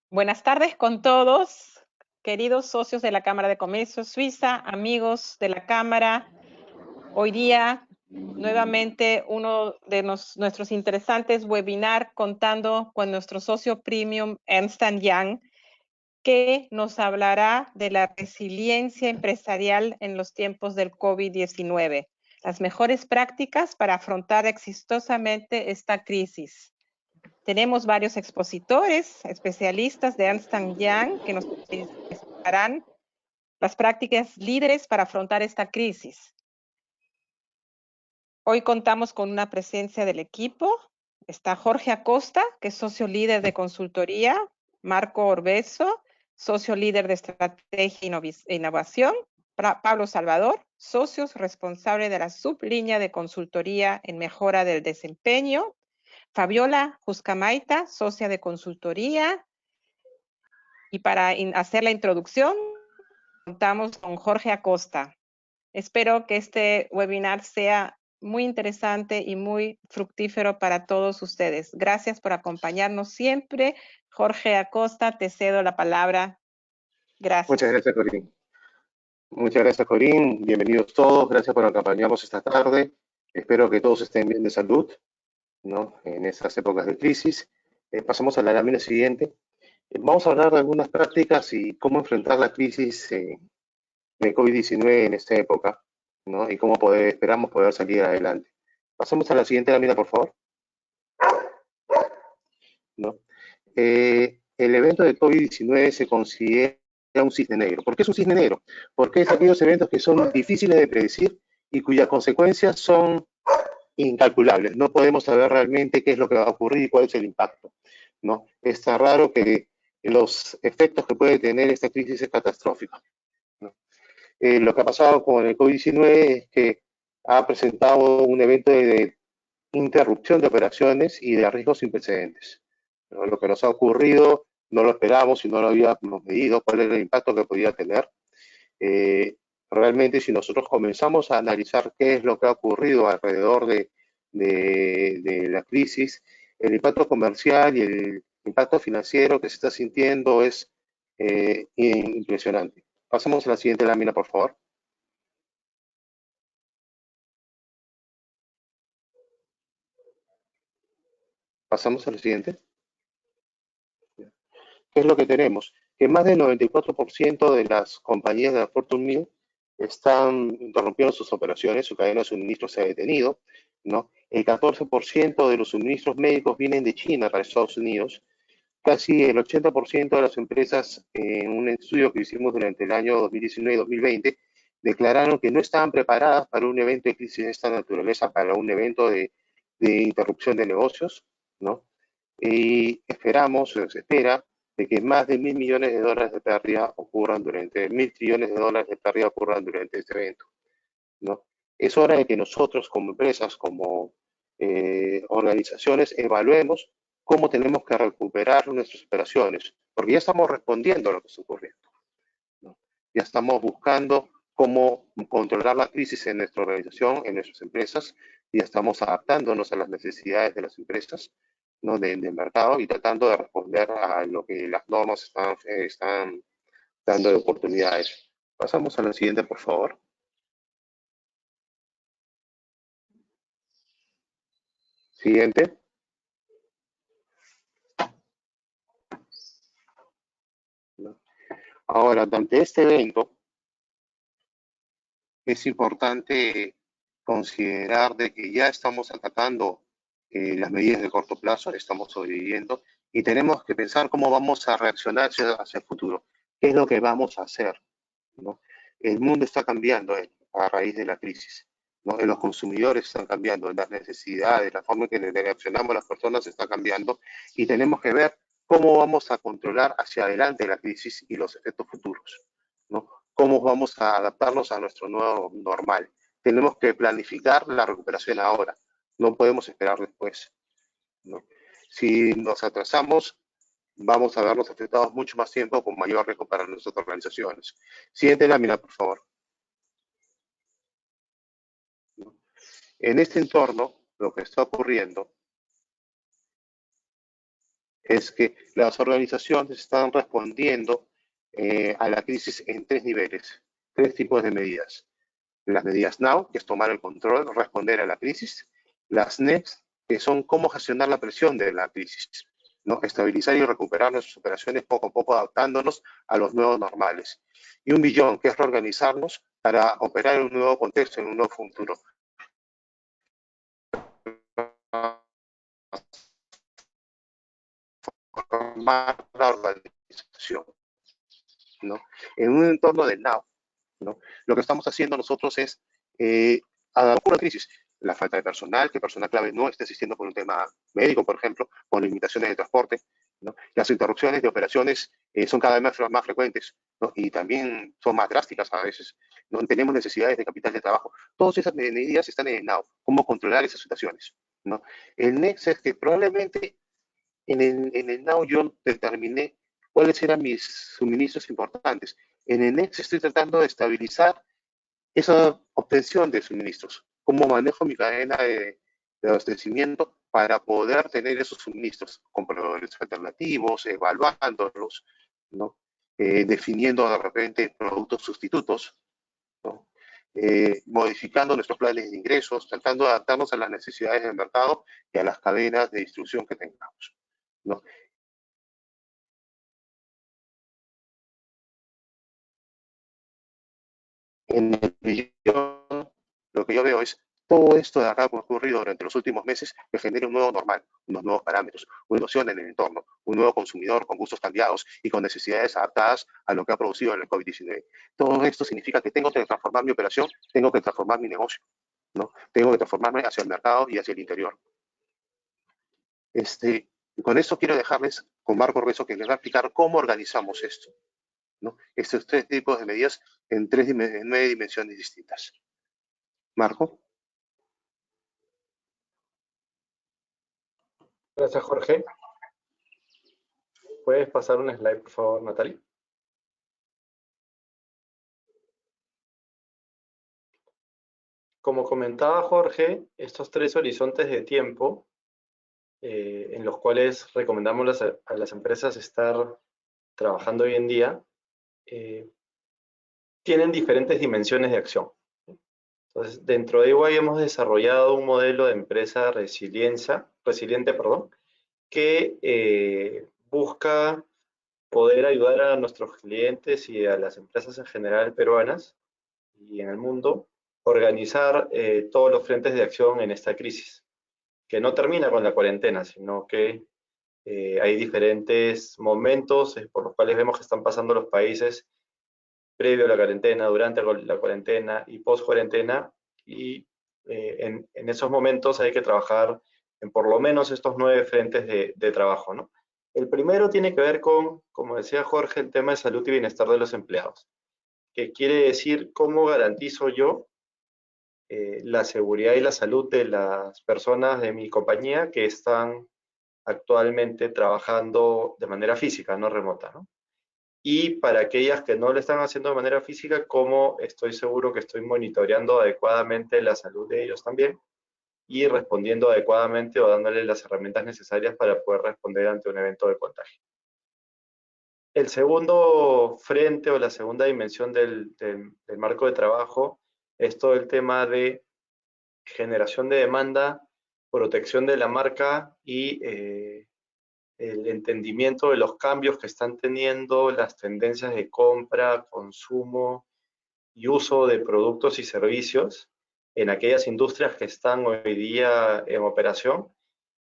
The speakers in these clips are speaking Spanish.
Buenas tardes con todos, queridos socios de la Cámara de Comercio Suiza, amigos de la Cámara. Hoy día, nuevamente, uno de nuestros interesantes webinar contando con nuestro socio premium Ernst Young, que nos hablará de la resiliencia empresarial en los tiempos del COVID-19, las mejores prácticas para afrontar exitosamente esta crisis. Tenemos varios expositores, especialistas de Ernst Young, que nos explicarán las prácticas líderes para afrontar esta crisis. Hoy contamos con una presencia del equipo. Está Jorge Acosta, que es socio líder de consultoría, Marco Orbeso, socio líder de estrategia e innovación, Pablo Salvador, socios responsable de la sublínea de consultoría en mejora del desempeño, Fabiola Juscamaita, socia de consultoría. Y para hacer la introducción, contamos con Jorge Acosta. Espero que este webinar sea muy interesante y muy fructífero para todos ustedes. Gracias por acompañarnos siempre. Jorge Acosta, te cedo la palabra. Gracias. Muchas gracias, Corín. Muchas gracias, Corín. Bienvenidos todos. Gracias por acompañarnos esta tarde. Espero que todos estén bien de salud, ¿no? En estas épocas de crisis. Pasamos a la lámina siguiente. Vamos a hablar de algunas prácticas y cómo enfrentar la crisis de COVID-19 en esta época, ¿no? Y cómo esperamos poder salir adelante. Pasamos a la siguiente lámina, por favor, ¿no? El evento de COVID-19 se considera un cisne negro. ¿Por qué es un cisne negro? Porque es aquellos eventos que son difíciles de predecir y cuyas consecuencias son incalculables. No podemos saber realmente qué es lo que va a ocurrir y cuál es el impacto, ¿no? Está raro que los efectos que puede tener esta crisis es catastrófico, ¿no? Lo que ha pasado con el COVID-19 es que ha presentado un evento de interrupción de operaciones y de riesgos sin precedentes. ¿No? Lo que nos ha ocurrido no lo esperábamos y no lo habíamos medido, cuál era el impacto que podía tener. Realmente, si nosotros comenzamos a analizar qué es lo que ha ocurrido alrededor de la crisis, el impacto comercial y el impacto financiero que se está sintiendo es impresionante. Pasamos a la siguiente lámina, por favor. Pasamos a la siguiente. ¿Qué es lo que tenemos? Que más del 94% de las compañías de la Fortune 1000 están interrumpiendo sus operaciones, su cadena de suministro se ha detenido, ¿no? El 14% de los suministros médicos vienen de China para Estados Unidos. Casi el 80% de las empresas, en un estudio que hicimos durante el año 2019 y 2020, declararon que no estaban preparadas para un evento de crisis de esta naturaleza, para un evento de interrupción de negocios, ¿no? Y esperamos, se espera, de que más de $1.000 millones de pérdida ocurran durante, $1.000 trillones de pérdida ocurran durante este evento, ¿no? Es hora de que nosotros como empresas, como organizaciones, evaluemos cómo tenemos que recuperar nuestras operaciones, porque ya estamos respondiendo a lo que está ocurriendo, ¿no? Ya estamos buscando cómo controlar la crisis en nuestra organización, en nuestras empresas, y ya estamos adaptándonos a las necesidades de las empresas, ¿no? Del mercado y tratando de responder a lo que las normas están dando de oportunidades. Pasamos a la siguiente, por favor. Siguiente. ¿No? Ahora, ante este evento, es importante considerar de que ya estamos atacando las medidas de corto plazo, estamos sobreviviendo y tenemos que pensar cómo vamos a reaccionar hacia el futuro. ¿Qué es lo que vamos a hacer? ¿No? El mundo está cambiando a raíz de la crisis, ¿no? Los consumidores están cambiando, las necesidades, la forma en que reaccionamos las personas está cambiando y tenemos que ver cómo vamos a controlar hacia adelante la crisis y los efectos futuros, ¿no? Cómo vamos a adaptarnos a nuestro nuevo normal. Tenemos que planificar la recuperación ahora, no podemos esperar después, ¿no? Si nos atrasamos, vamos a vernos afectados mucho más tiempo con mayor riesgo para nuestras organizaciones. Siguiente lámina, por favor. En este entorno, lo que está ocurriendo es que las organizaciones están respondiendo a la crisis en tres niveles, tres tipos de medidas. Las medidas Now, que es tomar el control, responder a la crisis. Las Next, que son cómo gestionar la presión de la crisis, ¿no? Estabilizar y recuperar nuestras operaciones poco a poco, adaptándonos a los nuevos normales. Y un Beyond, que es reorganizarnos para operar en un nuevo contexto, en un nuevo futuro. Formar la organización, ¿no? En un entorno de Now, ¿no? Lo que estamos haciendo nosotros es adaptar una crisis, la falta de personal, que el personal clave no esté asistiendo por un tema médico, por ejemplo, con limitaciones de transporte, ¿no? Las interrupciones de operaciones son cada vez más frecuentes, ¿no? Y también son más drásticas a veces. No tenemos necesidades de capital de trabajo. Todas esas medidas están en el NOW. ¿Cómo controlar esas situaciones? ¿No? El NEX es que probablemente en el Now yo determiné cuáles eran mis suministros importantes. En el Next estoy tratando de estabilizar esa obtención de suministros. Cómo manejo mi cadena de abastecimiento para poder tener esos suministros con proveedores alternativos, evaluándolos, ¿no? Definiendo de repente productos sustitutos, ¿no? Modificando nuestros planes de ingresos, tratando de adaptarnos a las necesidades del mercado y a las cadenas de distribución que tengamos, ¿no? En el billón, lo que yo veo es todo esto de acá que ha ocurrido durante los últimos meses que genera un nuevo normal, unos nuevos parámetros, una noción en el entorno, un nuevo consumidor con gustos cambiados y con necesidades adaptadas a lo que ha producido el COVID-19. Todo esto significa que tengo que transformar mi operación, tengo que transformar mi negocio, ¿no? Tengo que transformarme hacia el mercado y hacia el interior. Y con esto quiero dejarles con Marco Orbeso que les va a explicar cómo organizamos esto, ¿no? Estos tres tipos de medidas en 9 dimensiones distintas. Marco. Gracias, Jorge. ¿Puedes pasar un slide, por favor, Natalie? Como comentaba Jorge, estos tres horizontes de tiempo en los cuales recomendamos a las empresas estar trabajando hoy en día, tienen diferentes dimensiones de acción. Entonces, dentro de EY hemos desarrollado un modelo de empresa resiliente, que busca poder ayudar a nuestros clientes y a las empresas en general peruanas y en el mundo, organizar todos los frentes de acción en esta crisis, que no termina con la cuarentena, sino que hay diferentes momentos por los cuales vemos que están pasando los países previo a la cuarentena, durante la cuarentena y post cuarentena, y en esos momentos hay que trabajar en por lo menos estos 9 frentes de trabajo, ¿no? El primero tiene que ver con, como decía Jorge, el tema de salud y bienestar de los empleados, que quiere decir cómo garantizo yo la seguridad y la salud de las personas de mi compañía que están actualmente trabajando de manera física, no remota, ¿no? Y para aquellas que no lo están haciendo de manera física, cómo estoy seguro que estoy monitoreando adecuadamente la salud de ellos también y respondiendo adecuadamente o dándole las herramientas necesarias para poder responder ante un evento de contagio. El segundo frente o la segunda dimensión del marco de trabajo es todo el tema de generación de demanda, protección de la marca y el entendimiento de los cambios que están teniendo las tendencias de compra, consumo y uso de productos y servicios en aquellas industrias que están hoy día en operación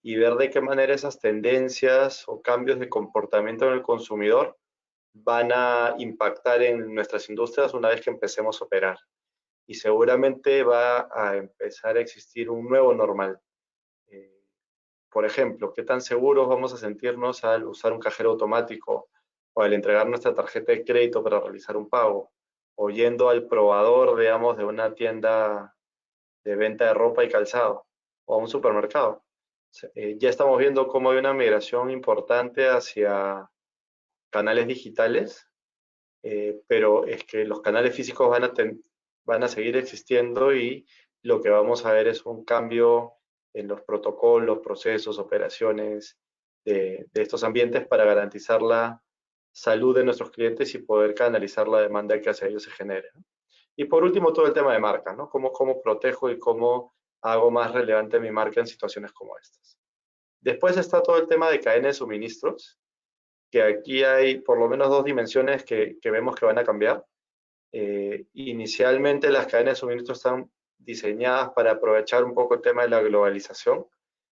y ver de qué manera esas tendencias o cambios de comportamiento en el consumidor van a impactar en nuestras industrias una vez que empecemos a operar. Y seguramente va a empezar a existir un nuevo normal. Por ejemplo, ¿qué tan seguros vamos a sentirnos al usar un cajero automático o al entregar nuestra tarjeta de crédito para realizar un pago? O yendo al probador, digamos, de una tienda de venta de ropa y calzado o a un supermercado. Ya estamos viendo cómo hay una migración importante hacia canales digitales, pero es que los canales físicos van a seguir existiendo y lo que vamos a ver es un cambio en los protocolos, procesos, operaciones de estos ambientes para garantizar la salud de nuestros clientes y poder canalizar la demanda que hacia ellos se genere, ¿no? Y por último, todo el tema de marca, ¿no? Cómo protejo y cómo hago más relevante mi marca en situaciones como estas. Después está todo el tema de cadena de suministros, que aquí hay por lo menos dos dimensiones que vemos que van a cambiar. Inicialmente las cadenas de suministro están diseñadas para aprovechar un poco el tema de la globalización,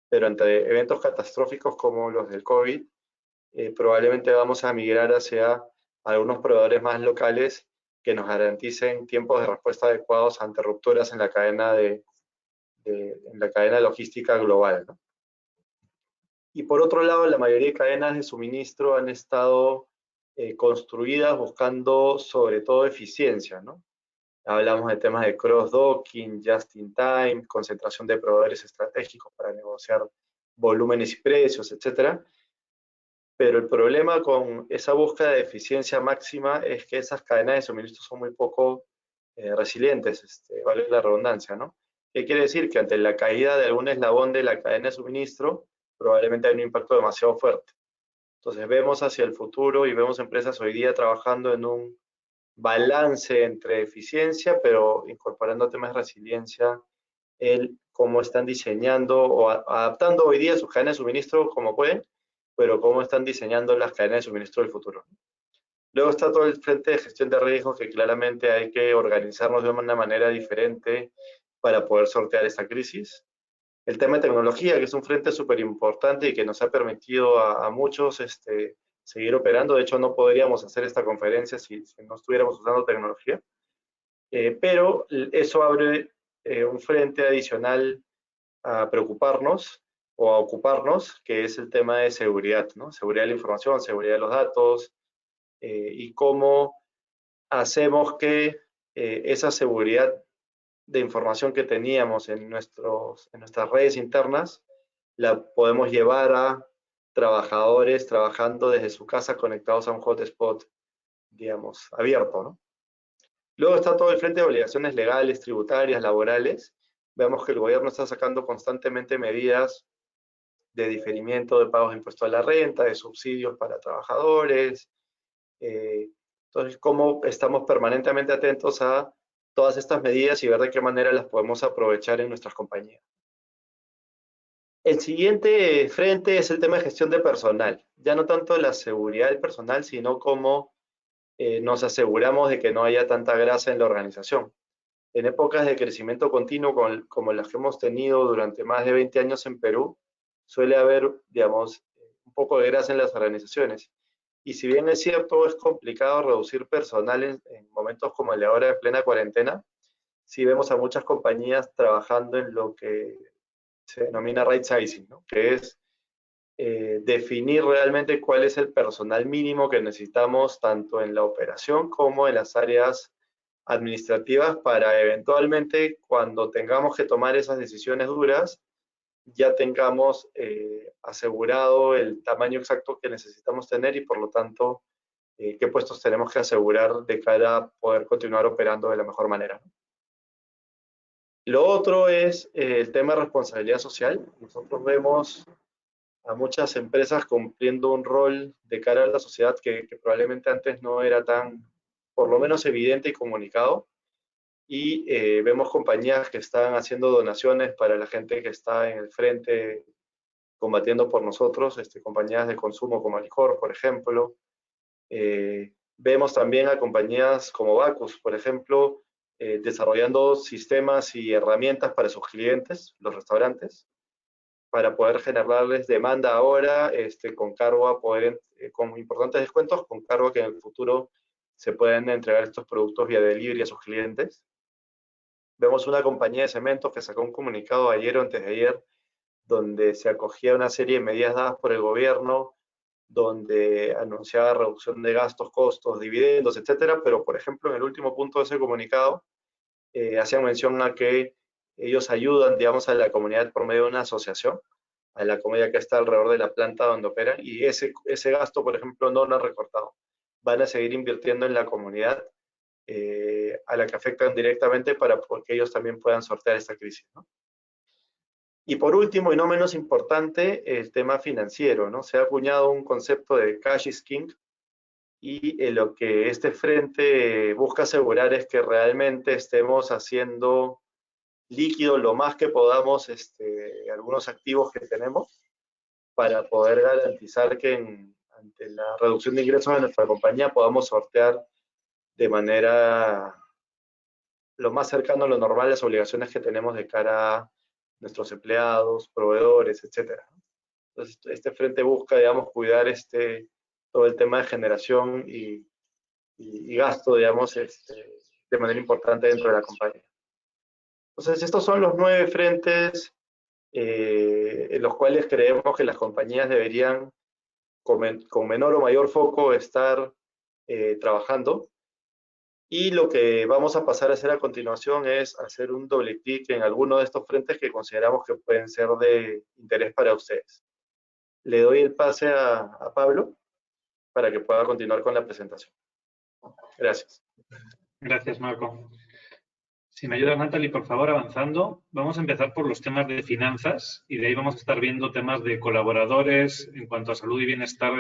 pero ante eventos catastróficos como los del COVID, probablemente vamos a migrar hacia algunos proveedores más locales que nos garanticen tiempos de respuesta adecuados ante rupturas en la cadena en la cadena logística global, ¿no? Y por otro lado, la mayoría de cadenas de suministro han estado construidas buscando sobre todo eficiencia, ¿no? Hablamos de temas de cross-docking, just-in-time, concentración de proveedores estratégicos para negociar volúmenes y precios, etcétera. Pero el problema con esa búsqueda de eficiencia máxima es que esas cadenas de suministro son muy poco resilientes, vale la redundancia, ¿no? ¿Qué quiere decir? Que ante la caída de algún eslabón de la cadena de suministro, probablemente hay un impacto demasiado fuerte. Entonces vemos hacia el futuro y vemos empresas hoy día trabajando en un balance entre eficiencia, pero incorporando temas de resiliencia, el cómo están diseñando o adaptando hoy día sus cadenas de suministro como pueden, pero cómo están diseñando las cadenas de suministro del futuro. Luego está todo el frente de gestión de riesgos, que claramente hay que organizarnos de una manera diferente para poder sortear esta crisis. El tema de tecnología, que es un frente súper importante y que nos ha permitido a muchos seguir operando. De hecho, no podríamos hacer esta conferencia si no estuviéramos usando tecnología. Pero eso abre un frente adicional a preocuparnos o a ocuparnos, que es el tema de seguridad, ¿no? Seguridad de la información, seguridad de los datos, y cómo hacemos que esa seguridad de información que teníamos en nuestras redes internas la podemos llevar a trabajadores trabajando desde su casa conectados a un hotspot, digamos, abierto, ¿no? Luego está todo el frente de obligaciones legales, tributarias, laborales. Vemos que el gobierno está sacando constantemente medidas de diferimiento de pagos de impuesto a la renta, de subsidios para trabajadores. Entonces, cómo estamos permanentemente atentos a todas estas medidas y ver de qué manera las podemos aprovechar en nuestras compañías. El siguiente frente es el tema de gestión de personal. Ya no tanto la seguridad del personal, sino cómo nos aseguramos de que no haya tanta grasa en la organización. En épocas de crecimiento continuo como las que hemos tenido durante más de 20 años en Perú, suele haber, digamos, un poco de grasa en las organizaciones. Y si bien es cierto, es complicado reducir personal en momentos como el de ahora, en plena cuarentena, sí vemos a muchas compañías trabajando en lo que se denomina right sizing, ¿no? Que es definir realmente cuál es el personal mínimo que necesitamos tanto en la operación como en las áreas administrativas para eventualmente cuando tengamos que tomar esas decisiones duras ya tengamos asegurado el tamaño exacto que necesitamos tener y por lo tanto qué puestos tenemos que asegurar de cara a poder continuar operando de la mejor manera. Lo otro es el tema de responsabilidad social. Nosotros vemos a muchas empresas cumpliendo un rol de cara a la sociedad que probablemente antes no era tan, por lo menos evidente y comunicado. Y vemos compañías que están haciendo donaciones para la gente que está en el frente combatiendo por nosotros, compañías de consumo como Alicor, por ejemplo. Vemos también a compañías como Bacus, por ejemplo, desarrollando sistemas y herramientas para sus clientes, los restaurantes, para poder generarles demanda ahora con cargo a poder, con importantes descuentos, con cargo a que en el futuro se pueden entregar estos productos vía delivery a sus clientes. Vemos una compañía de cementos que sacó un comunicado ayer o antes de ayer donde se acogía a una serie de medidas dadas por el gobierno, donde anunciaba reducción de gastos, costos, dividendos, etcétera, pero por ejemplo en el último punto de ese comunicado hacían mención a que ellos ayudan, digamos, a la comunidad por medio de una asociación, a la comunidad que está alrededor de la planta donde operan, y ese gasto, por ejemplo, no lo han recortado. Van a seguir invirtiendo en la comunidad a la que afectan directamente para que ellos también puedan sortear esta crisis, ¿no? Y por último, y no menos importante, el tema financiero, ¿no? Se ha acuñado un concepto de cash is king, y lo que este frente busca asegurar es que realmente estemos haciendo líquido lo más que podamos algunos activos que tenemos para poder garantizar que ante la reducción de ingresos de nuestra compañía podamos sortear de manera lo más cercano a lo normal las obligaciones que tenemos de cara a nuestros empleados, proveedores, etcétera. Entonces, este frente busca, digamos, cuidar todo el tema de generación y gasto, digamos, de manera importante dentro de la compañía. Entonces, estos son los 9 frentes en los cuales creemos que las compañías deberían, con menor o mayor foco, estar trabajando. Y lo que vamos a pasar a hacer a continuación es hacer un doble clic en alguno de estos frentes que consideramos que pueden ser de interés para ustedes. Le doy el pase a Pablo para que pueda continuar con la presentación. Gracias. Gracias, Marco. Si me ayudas, Natalie, por favor, avanzando. Vamos a empezar por los temas de finanzas y de ahí vamos a estar viendo temas de colaboradores en cuanto a salud y bienestar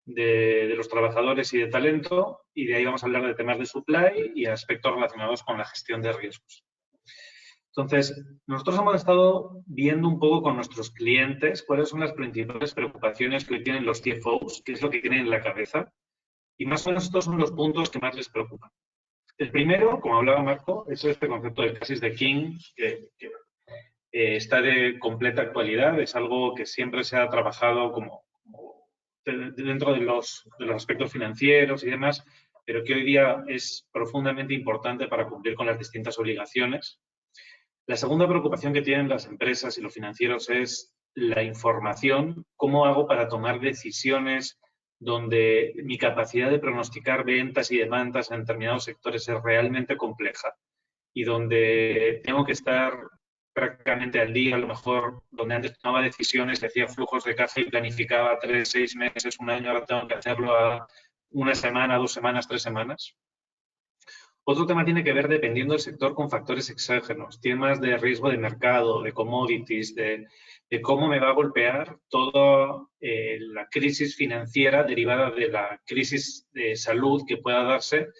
de los trabajadores y de talento, y de ahí vamos a hablar de temas de supply y aspectos relacionados con la gestión de riesgos. Entonces, nosotros hemos estado viendo un poco con nuestros clientes cuáles son las principales preocupaciones que hoy tienen los CFOs, qué es lo que tienen en la cabeza, y más o menos estos son los puntos que más les preocupan. El primero, como hablaba Marco, es este concepto de crisis de King, que está de completa actualidad, es algo que siempre se ha trabajado como dentro de los aspectos financieros y demás, pero que hoy día es profundamente importante para cumplir con las distintas obligaciones. La segunda preocupación que tienen las empresas y los financieros es la información. ¿Cómo hago para tomar decisiones donde mi capacidad de pronosticar ventas y demandas en determinados sectores es realmente compleja y donde tengo que estar prácticamente al día, a lo mejor donde antes tomaba decisiones, hacía flujos de caja y planificaba 3, 6 meses, un año, ahora tengo que hacerlo a una semana, 2 semanas, 3 semanas? Otro tema tiene que ver, dependiendo del sector, con factores exógenos, temas de riesgo de mercado, de commodities, de cómo me va a golpear toda la crisis financiera derivada de la crisis de salud que pueda darse,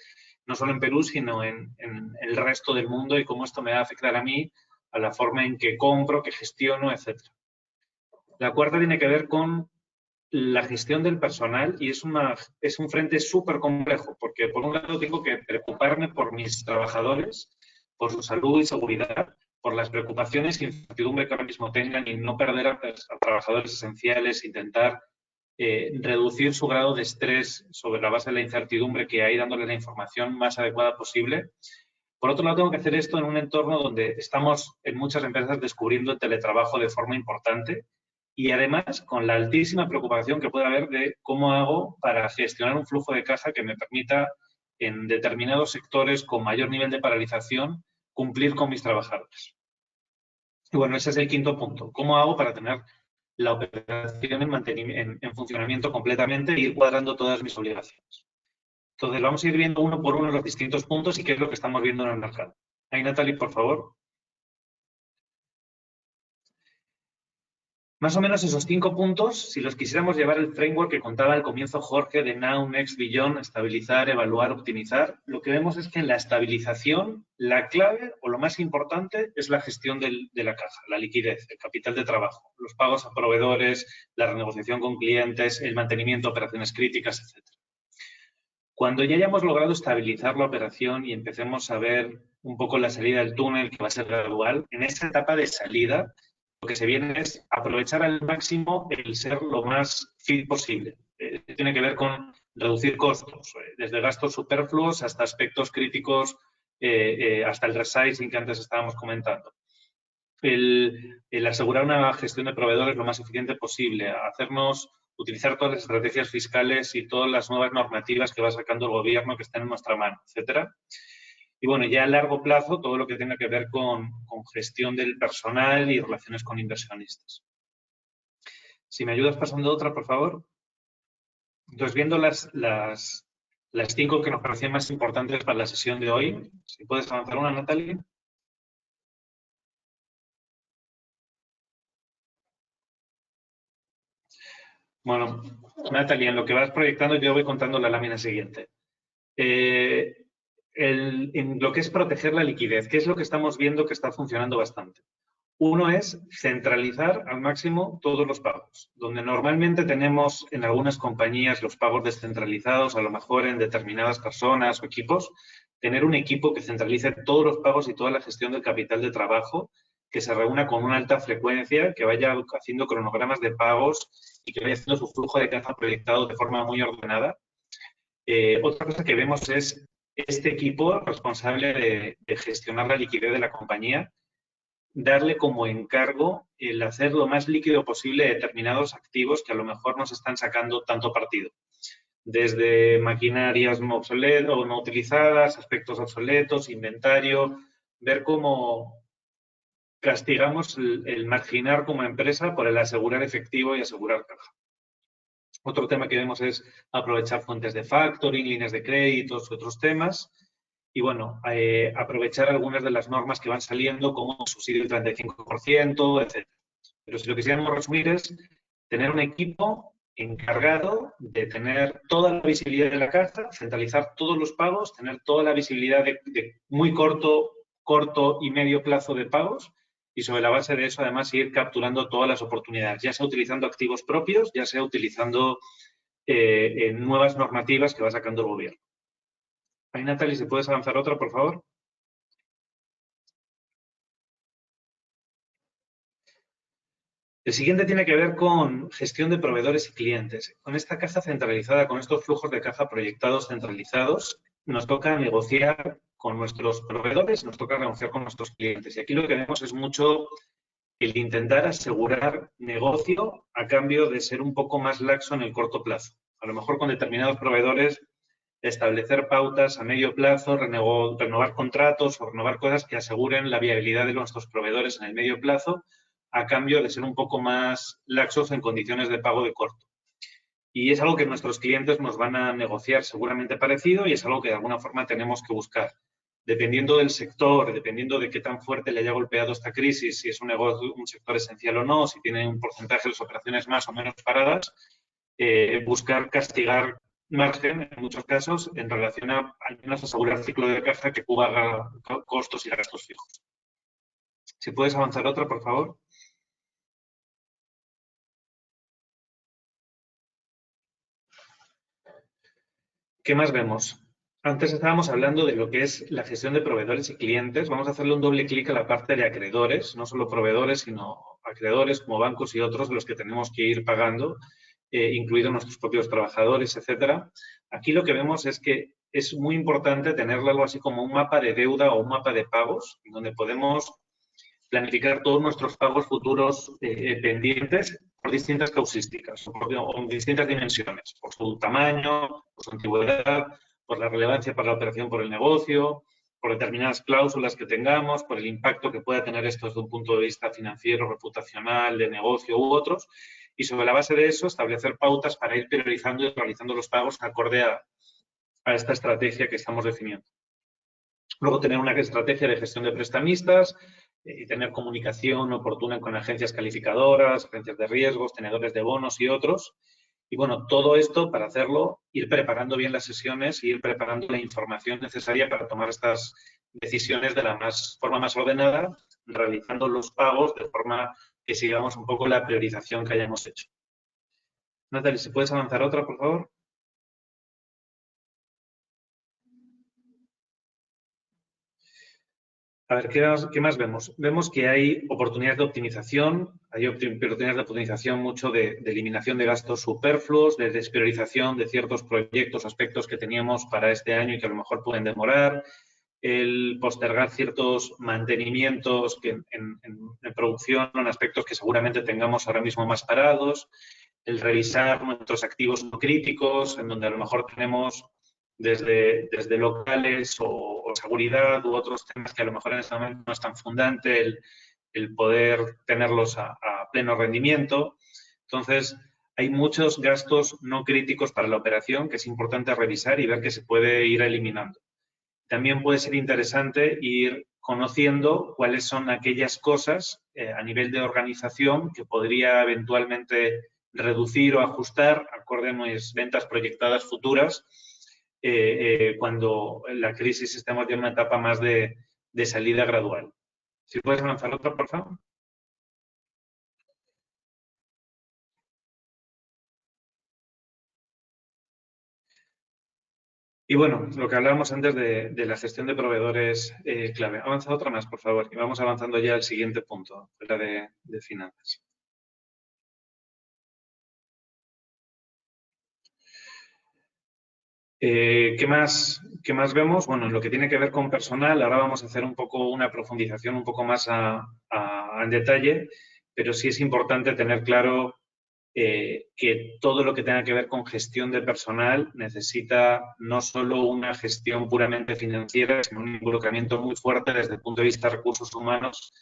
no solo en Perú, sino en el resto del mundo, y cómo esto me va a afectar a mí, a la forma en que compro, que gestiono, etc. La cuarta tiene que ver con la gestión del personal y es un frente súper complejo, porque por un lado tengo que preocuparme por mis trabajadores, por su salud y seguridad, por las preocupaciones e incertidumbre que ahora mismo tengan y no perder a trabajadores esenciales, intentar reducir su grado de estrés sobre la base de la incertidumbre que hay, dándole la información más adecuada posible. Por otro lado, tengo que hacer esto en un entorno donde estamos en muchas empresas descubriendo el teletrabajo de forma importante y además con la altísima preocupación que puede haber de cómo hago para gestionar un flujo de caja que me permita en determinados sectores con mayor nivel de paralización cumplir con mis trabajadores. Y bueno, ese es el quinto punto. ¿Cómo hago para tener la operación en funcionamiento completamente e ir cuadrando todas mis obligaciones? Entonces, vamos a ir viendo uno por uno los distintos puntos y qué es lo que estamos viendo en el mercado. Ahí, Natalie, por favor. Más o menos esos 5 puntos, si los quisiéramos llevar el framework que contaba al comienzo Jorge de Now, Next, Beyond, estabilizar, evaluar, optimizar, lo que vemos es que en la estabilización, la clave o lo más importante es la gestión de la caja, la liquidez, el capital de trabajo, los pagos a proveedores, la renegociación con clientes, el mantenimiento de operaciones críticas, etc. Cuando ya hayamos logrado estabilizar la operación y empecemos a ver un poco la salida del túnel, que va a ser gradual, en esa etapa de salida, lo que se viene es aprovechar al máximo el ser lo más fit posible. Tiene que ver con reducir costos, desde gastos superfluos hasta aspectos críticos, hasta el resizing que antes estábamos comentando. El asegurar una gestión de proveedores lo más eficiente posible, utilizar todas las estrategias fiscales y todas las nuevas normativas que va sacando el gobierno que están en nuestra mano, etcétera. Y bueno, ya a largo plazo, todo lo que tenga que ver con gestión del personal y relaciones con inversionistas. Si me ayudas pasando otra, por favor. Entonces, viendo las 5 que nos parecían más importantes para la sesión de hoy, si puedes avanzar una, Natalie. Bueno, Natalie, en lo que vas proyectando yo voy contando la lámina siguiente. En lo que es proteger la liquidez, ¿qué es lo que estamos viendo que está funcionando bastante? Uno es centralizar al máximo todos los pagos. Donde normalmente tenemos en algunas compañías los pagos descentralizados, a lo mejor en determinadas personas o equipos, tener un equipo que centralice todos los pagos y toda la gestión del capital de trabajo, que se reúna con una alta frecuencia, que vaya haciendo cronogramas de pagos y que vaya haciendo su flujo de caja proyectado de forma muy ordenada. Otra cosa que vemos es este equipo responsable de gestionar la liquidez de la compañía, darle como encargo el hacer lo más líquido posible determinados activos que a lo mejor nos están sacando tanto partido. Desde maquinarias obsoletas o no utilizadas, aspectos obsoletos, inventario, ver cómo castigamos el marginar como empresa por el asegurar efectivo y asegurar caja. Otro tema que vemos es aprovechar fuentes de factoring, líneas de créditos y otros temas. Y bueno, aprovechar algunas de las normas que van saliendo, como subsidio del 35%, etc. Pero si lo que quisiéramos resumir es tener un equipo encargado de tener toda la visibilidad de la caja, centralizar todos los pagos, tener toda la visibilidad de muy corto y medio plazo de pagos, y sobre la base de eso, además, ir capturando todas las oportunidades, ya sea utilizando activos propios, ya sea utilizando nuevas normativas que va sacando el gobierno. Ahí, Natalie, si puedes avanzar otra, por favor. El siguiente tiene que ver con gestión de proveedores y clientes. Con esta caja centralizada, con estos flujos de caja proyectados centralizados, nos toca negociar con nuestros proveedores, nos toca negociar con nuestros clientes. Y aquí lo que vemos es mucho el intentar asegurar negocio a cambio de ser un poco más laxo en el corto plazo. A lo mejor con determinados proveedores establecer pautas a medio plazo, renovar contratos o renovar cosas que aseguren la viabilidad de nuestros proveedores en el medio plazo a cambio de ser un poco más laxos en condiciones de pago de corto. Y es algo que nuestros clientes nos van a negociar seguramente parecido y es algo que de alguna forma tenemos que buscar. Dependiendo del sector, dependiendo de qué tan fuerte le haya golpeado esta crisis, si es un negocio, un sector esencial o no, si tiene un porcentaje de las operaciones más o menos paradas, buscar castigar margen, en muchos casos, en relación a al menos asegurar el ciclo de caja que cubra costos y gastos fijos. Si puedes avanzar otra, por favor. ¿Qué más vemos? Antes estábamos hablando de lo que es la gestión de proveedores y clientes. Vamos a hacerle un doble clic a la parte de acreedores, no solo proveedores, sino acreedores como bancos y otros, los que tenemos que ir pagando, incluidos nuestros propios trabajadores, etcétera. Aquí lo que vemos es que es muy importante tenerlo algo así como un mapa de deuda o un mapa de pagos, donde podemos planificar todos nuestros pagos futuros pendientes por distintas causísticas o en distintas dimensiones, por su tamaño, por su antigüedad, por la relevancia para la operación por el negocio, por determinadas cláusulas que tengamos, por el impacto que pueda tener esto desde un punto de vista financiero, reputacional, de negocio u otros, y sobre la base de eso establecer pautas para ir priorizando y realizando los pagos acorde a esta estrategia que estamos definiendo. Luego tener una estrategia de gestión de prestamistas y tener comunicación oportuna con agencias calificadoras, agencias de riesgos, tenedores de bonos y otros. Y bueno, todo esto para hacerlo, ir preparando bien las sesiones y ir preparando la información necesaria para tomar estas decisiones de la forma más ordenada, realizando los pagos de forma que sigamos un poco la priorización que hayamos hecho. Natalie, si puedes avanzar otra, por favor. A ver, ¿qué más vemos? Vemos que hay oportunidades de optimización, hay oportunidades de optimización mucho de eliminación de gastos superfluos, de despriorización de ciertos proyectos, aspectos que teníamos para este año y que a lo mejor pueden demorar, el postergar ciertos mantenimientos que en producción, en aspectos que seguramente tengamos ahora mismo más parados, el revisar nuestros activos no críticos, en donde a lo mejor tenemos desde locales o seguridad u otros temas que a lo mejor en este momento no es tan fundante el poder tenerlos a pleno rendimiento. Entonces, hay muchos gastos no críticos para la operación que es importante revisar y ver que se puede ir eliminando. También puede ser interesante ir conociendo cuáles son aquellas cosas a nivel de organización que podría eventualmente reducir o ajustar acorde a mis ventas proyectadas futuras cuando la crisis estemos ya en una etapa más de salida gradual. Si puedes avanzar otra, por favor. Y bueno, lo que hablábamos antes de la gestión de proveedores clave. Avanza otra más, por favor. Y vamos avanzando ya al siguiente punto, la de finanzas. ¿Qué más vemos? Bueno, en lo que tiene que ver con personal, ahora vamos a hacer un poco una profundización un poco más en detalle, pero sí es importante tener claro que todo lo que tenga que ver con gestión de personal necesita no solo una gestión puramente financiera, sino un involucramiento muy fuerte desde el punto de vista de recursos humanos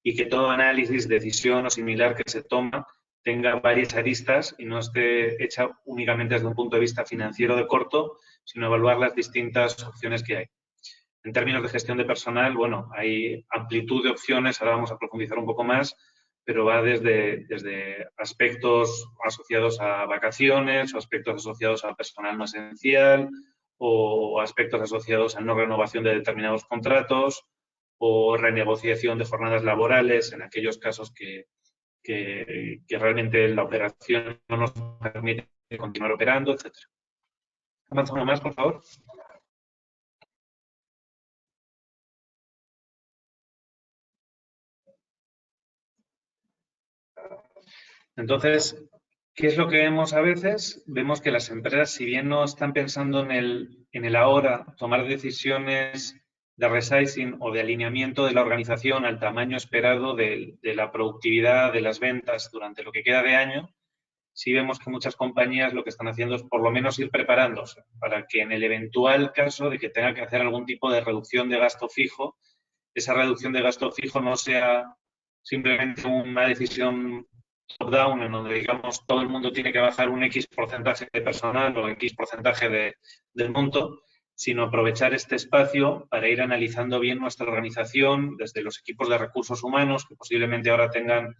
y que todo análisis, decisión o similar que se toma tenga varias aristas y no esté hecha únicamente desde un punto de vista financiero de corto, sino evaluar las distintas opciones que hay. En términos de gestión de personal, bueno, hay amplitud de opciones, ahora vamos a profundizar un poco más, pero va desde aspectos asociados a vacaciones o aspectos asociados a personal no esencial o aspectos asociados a no renovación de determinados contratos o renegociación de jornadas laborales en aquellos casos que realmente la operación no nos permite continuar operando, etc. Avanza uno más, por favor. Entonces, ¿qué es lo que vemos a veces? Vemos que las empresas, si bien no están pensando en el ahora, tomar decisiones de resizing o de alineamiento de la organización al tamaño esperado de la productividad de las ventas durante lo que queda de año, sí vemos que muchas compañías lo que están haciendo es por lo menos ir preparándose para que en el eventual caso de que tenga que hacer algún tipo de reducción de gasto fijo, esa reducción de gasto fijo no sea simplemente una decisión top-down en donde, digamos, todo el mundo tiene que bajar un X porcentaje de personal o X porcentaje del monto, sino aprovechar este espacio para ir analizando bien nuestra organización desde los equipos de recursos humanos, que posiblemente ahora tengan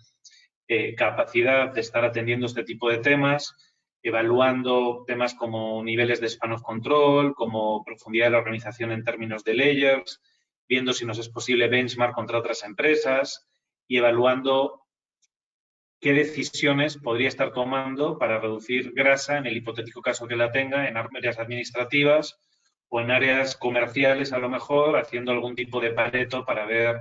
capacidad de estar atendiendo este tipo de temas, evaluando temas como niveles de span of control, como profundidad de la organización en términos de layers, viendo si nos es posible benchmark contra otras empresas y evaluando qué decisiones podría estar tomando para reducir grasa, en el hipotético caso que la tenga, en áreas administrativas o en áreas comerciales, a lo mejor, haciendo algún tipo de pareto para ver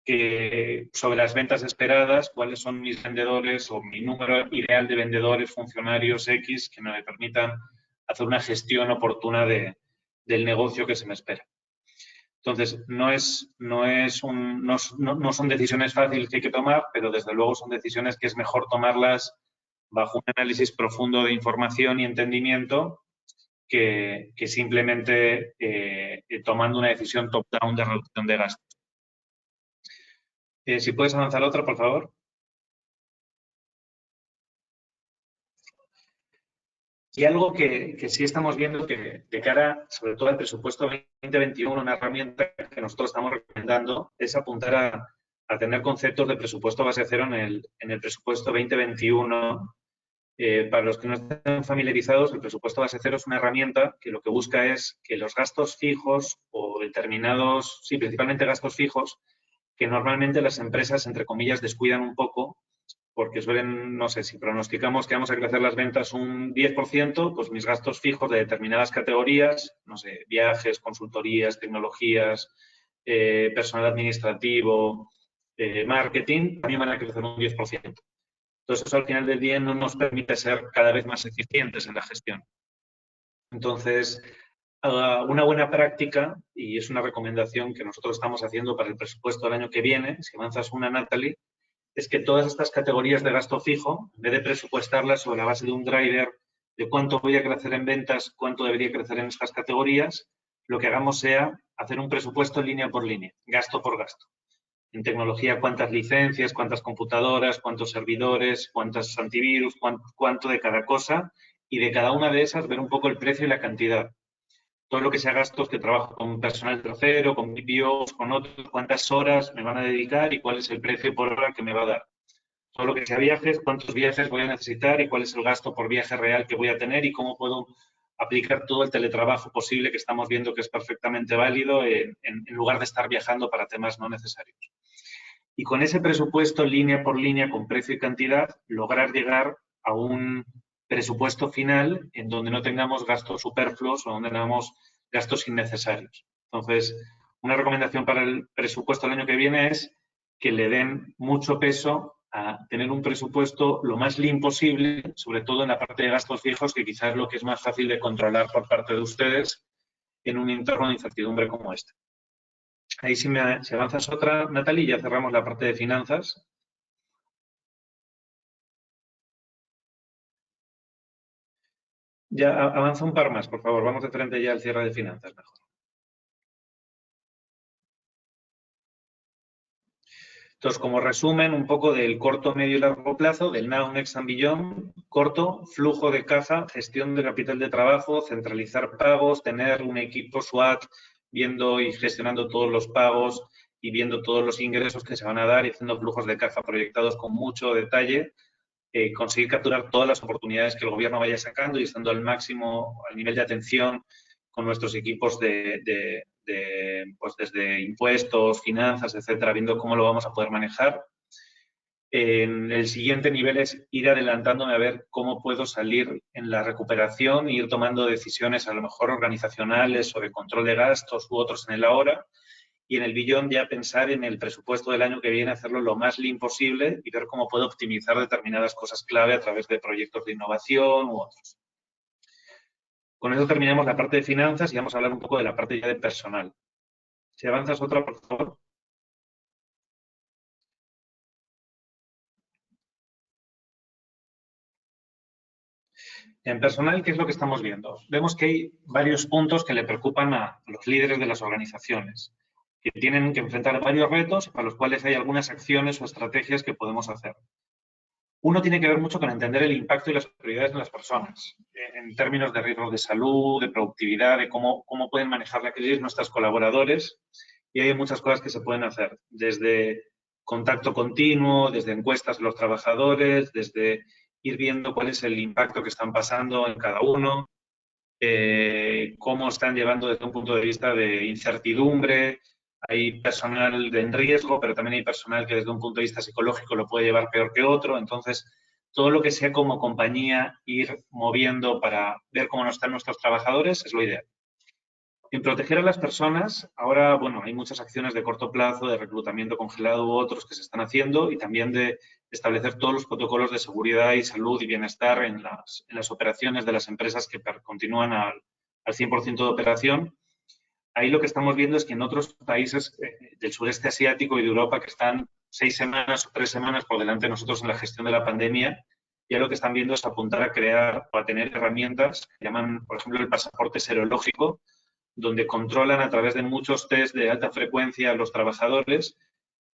que sobre las ventas esperadas, cuáles son mis vendedores o mi número ideal de vendedores, funcionarios X, que me permitan hacer una gestión oportuna del negocio que se me espera. Entonces, no son decisiones fáciles que hay que tomar, pero desde luego son decisiones que es mejor tomarlas bajo un análisis profundo de información y entendimiento que simplemente tomando una decisión top-down de reducción de gastos. Si puedes avanzar otra, por favor. Y algo que sí estamos viendo que de cara, sobre todo al presupuesto 2021, una herramienta que nosotros estamos recomendando es apuntar a tener conceptos de presupuesto base cero en el presupuesto 2021. Para los que no estén familiarizados, el presupuesto base cero es una herramienta que lo que busca es que los gastos fijos o determinados, sí, principalmente gastos fijos, que normalmente las empresas, entre comillas, descuidan un poco, porque suelen, no sé, si pronosticamos que vamos a crecer las ventas un 10%, pues mis gastos fijos de determinadas categorías, no sé, viajes, consultorías, tecnologías, personal administrativo, marketing, también van a crecer un 10%. Entonces, eso al final del día no nos permite ser cada vez más eficientes en la gestión. Entonces, una buena práctica, y es una recomendación que nosotros estamos haciendo para el presupuesto del año que viene, si avanzas una, Natalie, es que todas estas categorías de gasto fijo, en vez de presupuestarlas sobre la base de un driver de cuánto voy a crecer en ventas, cuánto debería crecer en estas categorías, lo que hagamos sea hacer un presupuesto línea por línea, gasto por gasto. En tecnología, cuántas licencias, cuántas computadoras, cuántos servidores, cuántos antivirus, cuánto de cada cosa, y de cada una de esas ver un poco el precio y la cantidad. Todo lo que sea gastos que trabajo con personal tercero, con BPOs, con otros, cuántas horas me van a dedicar y cuál es el precio por hora que me va a dar. todo lo que sea viajes, cuántos viajes voy a necesitar y cuál es el gasto por viaje real que voy a tener y cómo puedo aplicar todo el teletrabajo posible que estamos viendo que es perfectamente válido en lugar de estar viajando para temas no necesarios. Y con ese presupuesto, línea por línea, con precio y cantidad, lograr llegar a un presupuesto final en donde no tengamos gastos superfluos o donde tengamos gastos innecesarios. Entonces, una recomendación para el presupuesto del año que viene es que le den mucho peso a tener un presupuesto lo más lean posible, sobre todo en la parte de gastos fijos, que quizás es lo que es más fácil de controlar por parte de ustedes en un entorno de incertidumbre como este. Ahí si avanzas otra, Natalie, ya cerramos la parte de finanzas. Ya avanza un par más, por favor. Vamos de frente ya al cierre de finanzas mejor. Entonces, como resumen un poco del corto, medio y largo plazo, del Now, Next and Beyond, corto, flujo de caja, gestión de capital de trabajo, centralizar pagos, tener un equipo SWAT viendo y gestionando todos los pagos y viendo todos los ingresos que se van a dar y haciendo flujos de caja proyectados con mucho detalle, conseguir capturar todas las oportunidades que el gobierno vaya sacando y estando al máximo, al nivel de atención con nuestros equipos pues desde impuestos, finanzas, etcétera, viendo cómo lo vamos a poder manejar. El siguiente nivel es ir adelantándome a ver cómo puedo salir en la recuperación e ir tomando decisiones a lo mejor organizacionales sobre control de gastos u otros en el ahora. Y en el billón ya pensar en el presupuesto del año que viene, hacerlo lo más lean posible y ver cómo puedo optimizar determinadas cosas clave a través de proyectos de innovación u otros. Con eso terminamos la parte de finanzas y vamos a hablar un poco de la parte ya de personal. Si avanzas otra, por favor. En personal, ¿qué es lo que estamos viendo? Vemos que hay varios puntos que le preocupan a los líderes de las organizaciones, que tienen que enfrentar varios retos para los cuales hay algunas acciones o estrategias que podemos hacer. Uno tiene que ver mucho con entender el impacto y las prioridades de las personas, en términos de riesgos de salud, de productividad, de cómo pueden manejar la crisis nuestros colaboradores. Y hay muchas cosas que se pueden hacer, desde contacto continuo, desde encuestas de los trabajadores, desde ir viendo cuál es el impacto que están pasando en cada uno, cómo están llevando desde un punto de vista de incertidumbre. Hay personal en riesgo, pero también hay personal que desde un punto de vista psicológico lo puede llevar peor que otro. Entonces, todo lo que sea como compañía ir moviendo para ver cómo no están nuestros trabajadores es lo ideal. En proteger a las personas, ahora, bueno, hay muchas acciones de corto plazo, de reclutamiento congelado u otros que se están haciendo y también de establecer todos los protocolos de seguridad y salud y bienestar en las operaciones de las empresas que continúan al 100% de operación. Ahí lo que estamos viendo es que en otros países del sureste asiático y de Europa que están 6 semanas o 3 semanas por delante de nosotros en la gestión de la pandemia, ya lo que están viendo es apuntar a crear o a tener herramientas que llaman, por ejemplo, el pasaporte serológico, donde controlan a través de muchos test de alta frecuencia a los trabajadores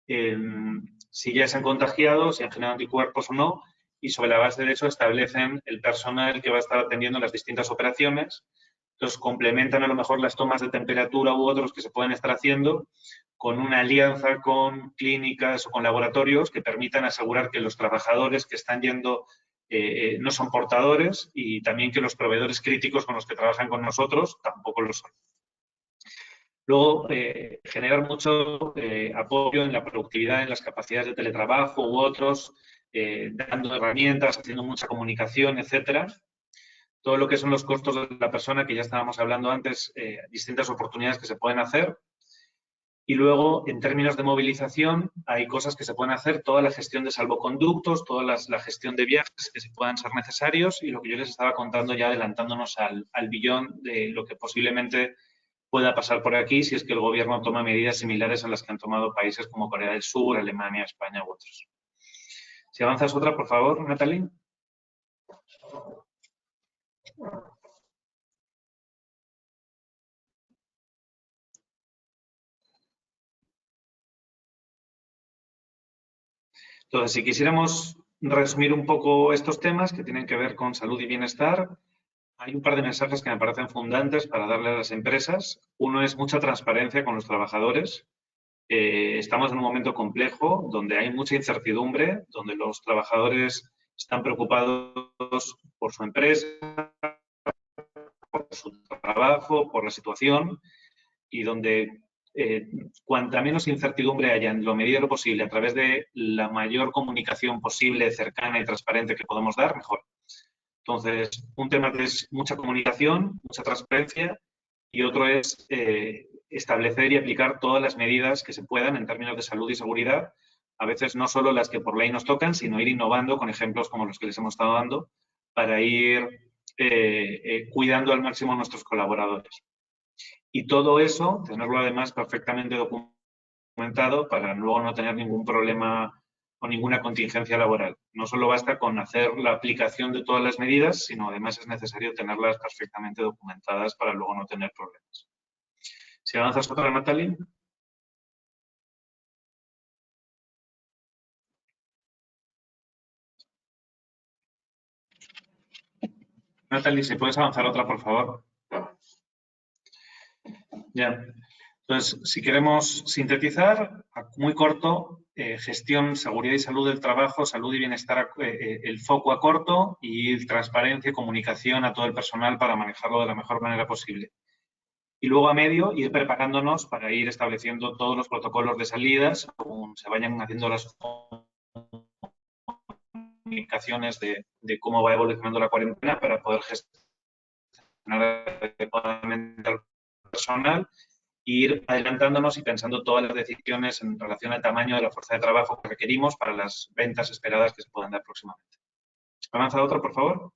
si ya se han contagiado, si han generado anticuerpos o no, y sobre la base de eso establecen el personal que va a estar atendiendo las distintas operaciones. Entonces, complementan a lo mejor las tomas de temperatura u otros que se pueden estar haciendo con una alianza con clínicas o con laboratorios que permitan asegurar que los trabajadores que están yendo no son portadores y también que los proveedores críticos con los que trabajan con nosotros tampoco lo son. Luego, generar mucho apoyo en la productividad, en las capacidades de teletrabajo u otros, dando herramientas, haciendo mucha comunicación, etcétera. Todo lo que son los costos de la persona, que ya estábamos hablando antes, distintas oportunidades que se pueden hacer. Y luego, en términos de movilización, hay cosas que se pueden hacer, toda la gestión de salvoconductos, toda la gestión de viajes que se puedan ser necesarios y lo que yo les estaba contando ya adelantándonos al billón de lo que posiblemente pueda pasar por aquí si es que el gobierno toma medidas similares a las que han tomado países como Corea del Sur, Alemania, España u otros. Si avanzas otra, por favor, Natalie. Entonces, si quisiéramos resumir un poco estos temas que tienen que ver con salud y bienestar, hay un par de mensajes que me parecen fundantes para darle a las empresas. Uno es mucha transparencia con los trabajadores. estamos en un momento complejo donde hay mucha incertidumbre, donde los trabajadores están preocupados por su empresa, por su trabajo, por la situación, y donde cuanta menos incertidumbre haya en lo medida de lo posible a través de la mayor comunicación posible, cercana y transparente que podamos dar, mejor. Entonces, un tema que es mucha comunicación, mucha transparencia, y otro es establecer y aplicar todas las medidas que se puedan en términos de salud y seguridad, a veces no solo las que por ley nos tocan, sino ir innovando con ejemplos como los que les hemos estado dando para ir cuidando al máximo a nuestros colaboradores. Y todo eso, tenerlo además perfectamente documentado para luego no tener ningún problema o ninguna contingencia laboral. No solo basta con hacer la aplicación de todas las medidas, sino además es necesario tenerlas perfectamente documentadas para luego no tener problemas. Si avanzas otra, Natalie. Natalie, si puedes avanzar otra, por favor. Ya. Entonces, si queremos sintetizar, muy corto, gestión, seguridad y salud del trabajo, salud y bienestar, el foco a corto, y transparencia y comunicación a todo el personal para manejarlo de la mejor manera posible. Y luego a medio, ir preparándonos para ir estableciendo todos los protocolos de salidas, según se vayan haciendo las comunicaciones de cómo va evolucionando la cuarentena para poder gestionar adecuadamente al personal, e ir adelantándonos y pensando todas las decisiones en relación al tamaño de la fuerza de trabajo que requerimos para las ventas esperadas que se puedan dar próximamente. Avanza otro, por favor.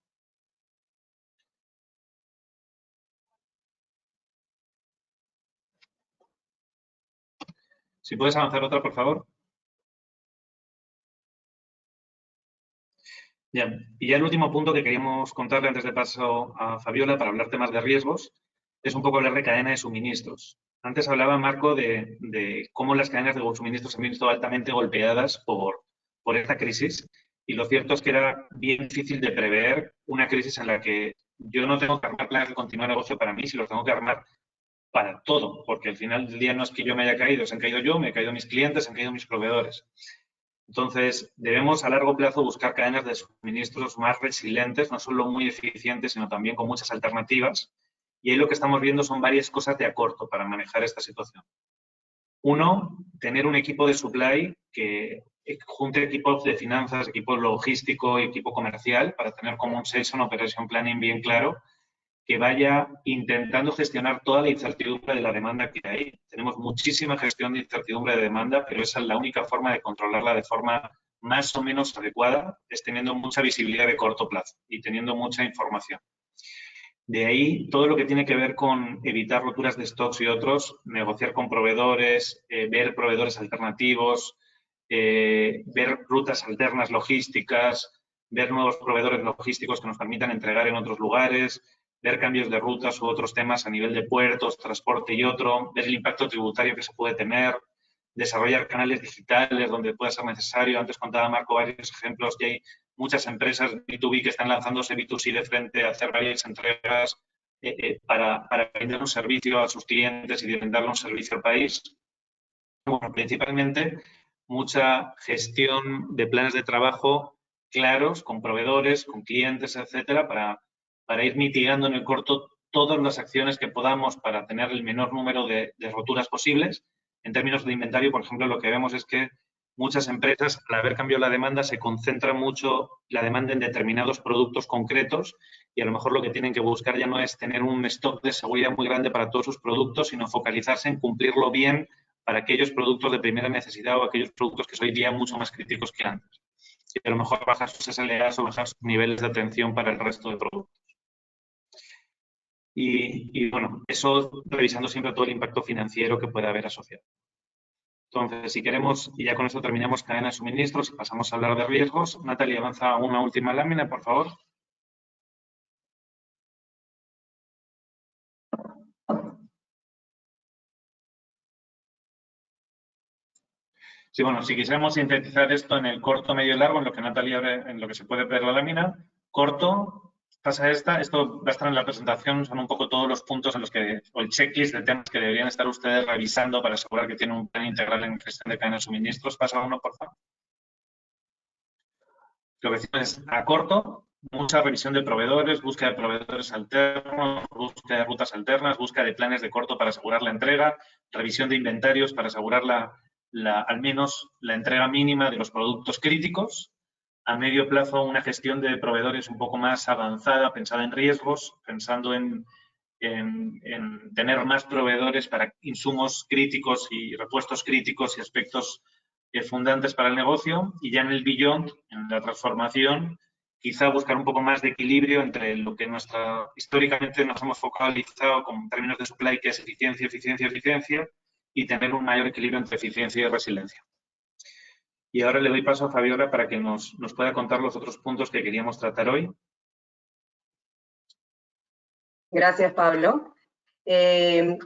Si puedes avanzar otra, por favor. Ya. Y ya el último punto que queríamos contarle antes de paso a Fabiola para hablar temas de riesgos es un poco hablar de cadena de suministros. Antes hablaba Marco de cómo las cadenas de suministros se han visto altamente golpeadas por esta crisis, y lo cierto es que era bien difícil de prever una crisis en la que yo no tengo que armar planes de continuar negocio para mí, sino los tengo que armar para todo, porque al final del día no es que yo me haya caído, se han caído yo, me he caído mis clientes, se han caído mis proveedores. Entonces, debemos a largo plazo buscar cadenas de suministros más resilientes, no solo muy eficientes, sino también con muchas alternativas. Y ahí lo que estamos viendo son varias cosas de a corto para manejar esta situación. Uno, tener un equipo de supply que junte equipos de finanzas, equipo logístico y equipo comercial para tener como un Sales and Operation Planning bien claro, que vaya intentando gestionar toda la incertidumbre de la demanda que hay. Tenemos muchísima gestión de incertidumbre de demanda, pero esa es la única forma de controlarla de forma más o menos adecuada, es teniendo mucha visibilidad de corto plazo y teniendo mucha información. De ahí, todo lo que tiene que ver con evitar roturas de stocks y otros, negociar con proveedores, ver proveedores alternativos, ver rutas alternas logísticas, ver nuevos proveedores logísticos que nos permitan entregar en otros lugares, ver cambios de rutas u otros temas a nivel de puertos, transporte y otro, ver el impacto tributario que se puede tener, desarrollar canales digitales donde pueda ser necesario. Antes contaba Marco varios ejemplos y hay muchas empresas B2B que están lanzándose B2C de frente a hacer varias entregas para brindar un servicio a sus clientes y brindarle un servicio al país. Bueno, principalmente mucha gestión de planes de trabajo claros con proveedores, con clientes, etcétera, para ir mitigando en el corto todas las acciones que podamos para tener el menor número de roturas posibles. En términos de inventario, por ejemplo, lo que vemos es que muchas empresas, al haber cambiado la demanda, se concentra mucho la demanda en determinados productos concretos, y a lo mejor lo que tienen que buscar ya no es tener un stock de seguridad muy grande para todos sus productos, sino focalizarse en cumplirlo bien para aquellos productos de primera necesidad o aquellos productos que hoy día mucho más críticos que antes. Y a lo mejor bajar sus SLAs o bajar sus niveles de atención para el resto de productos. Y bueno, eso revisando siempre todo el impacto financiero que puede haber asociado. Entonces, si queremos, y ya con esto terminamos cadena de suministros y pasamos a hablar de riesgos. Natalia, avanza una última lámina, por favor. Sí, bueno, si quisiéramos sintetizar esto en el corto, medio y largo, en lo que Natalia, en lo que se puede ver la lámina, corto, pasa esto va a estar en la presentación, son un poco todos los puntos en los que, o el checklist de temas que deberían estar ustedes revisando para asegurar que tienen un plan integral en gestión de cadena de suministros. Pasa uno, por favor. Lo que decimos es, a corto, mucha revisión de proveedores, búsqueda de proveedores alternos, búsqueda de rutas alternas, búsqueda de planes de corto para asegurar la entrega, revisión de inventarios para asegurar al menos la entrega mínima de los productos críticos. A medio plazo, una gestión de proveedores un poco más avanzada, pensada en riesgos, pensando en tener más proveedores para insumos críticos y repuestos críticos y aspectos fundantes para el negocio. Y ya en el beyond, en la transformación, quizá buscar un poco más de equilibrio entre lo que históricamente nos hemos focalizado con términos de supply, que es eficiencia, eficiencia, eficiencia, y tener un mayor equilibrio entre eficiencia y resiliencia. Y ahora le doy paso a Fabiola para que nos pueda contar los otros puntos que queríamos tratar hoy. Gracias, Pablo.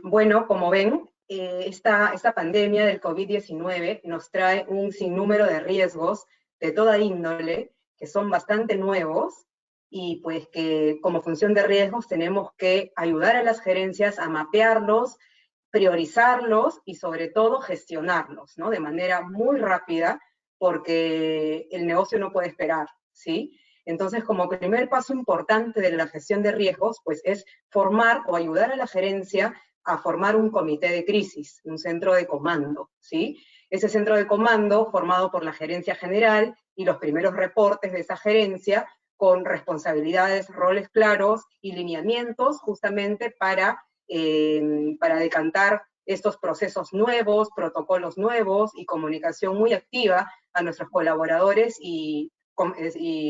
Bueno, como ven, esta pandemia del COVID-19 nos trae un sinnúmero de riesgos de toda índole, que son bastante nuevos, y pues que como función de riesgos tenemos que ayudar a las gerencias a mapearlos, priorizarlos y sobre todo gestionarlos, ¿no? De manera muy rápida, porque el negocio no puede esperar, ¿sí? Entonces, como primer paso importante de la gestión de riesgos, pues es formar o ayudar a la gerencia a formar un comité de crisis, un centro de comando, ¿sí? Ese centro de comando formado por la gerencia general y los primeros reportes de esa gerencia con responsabilidades, roles claros y lineamientos justamente para decantar estos procesos nuevos, protocolos nuevos y comunicación muy activa a nuestros colaboradores y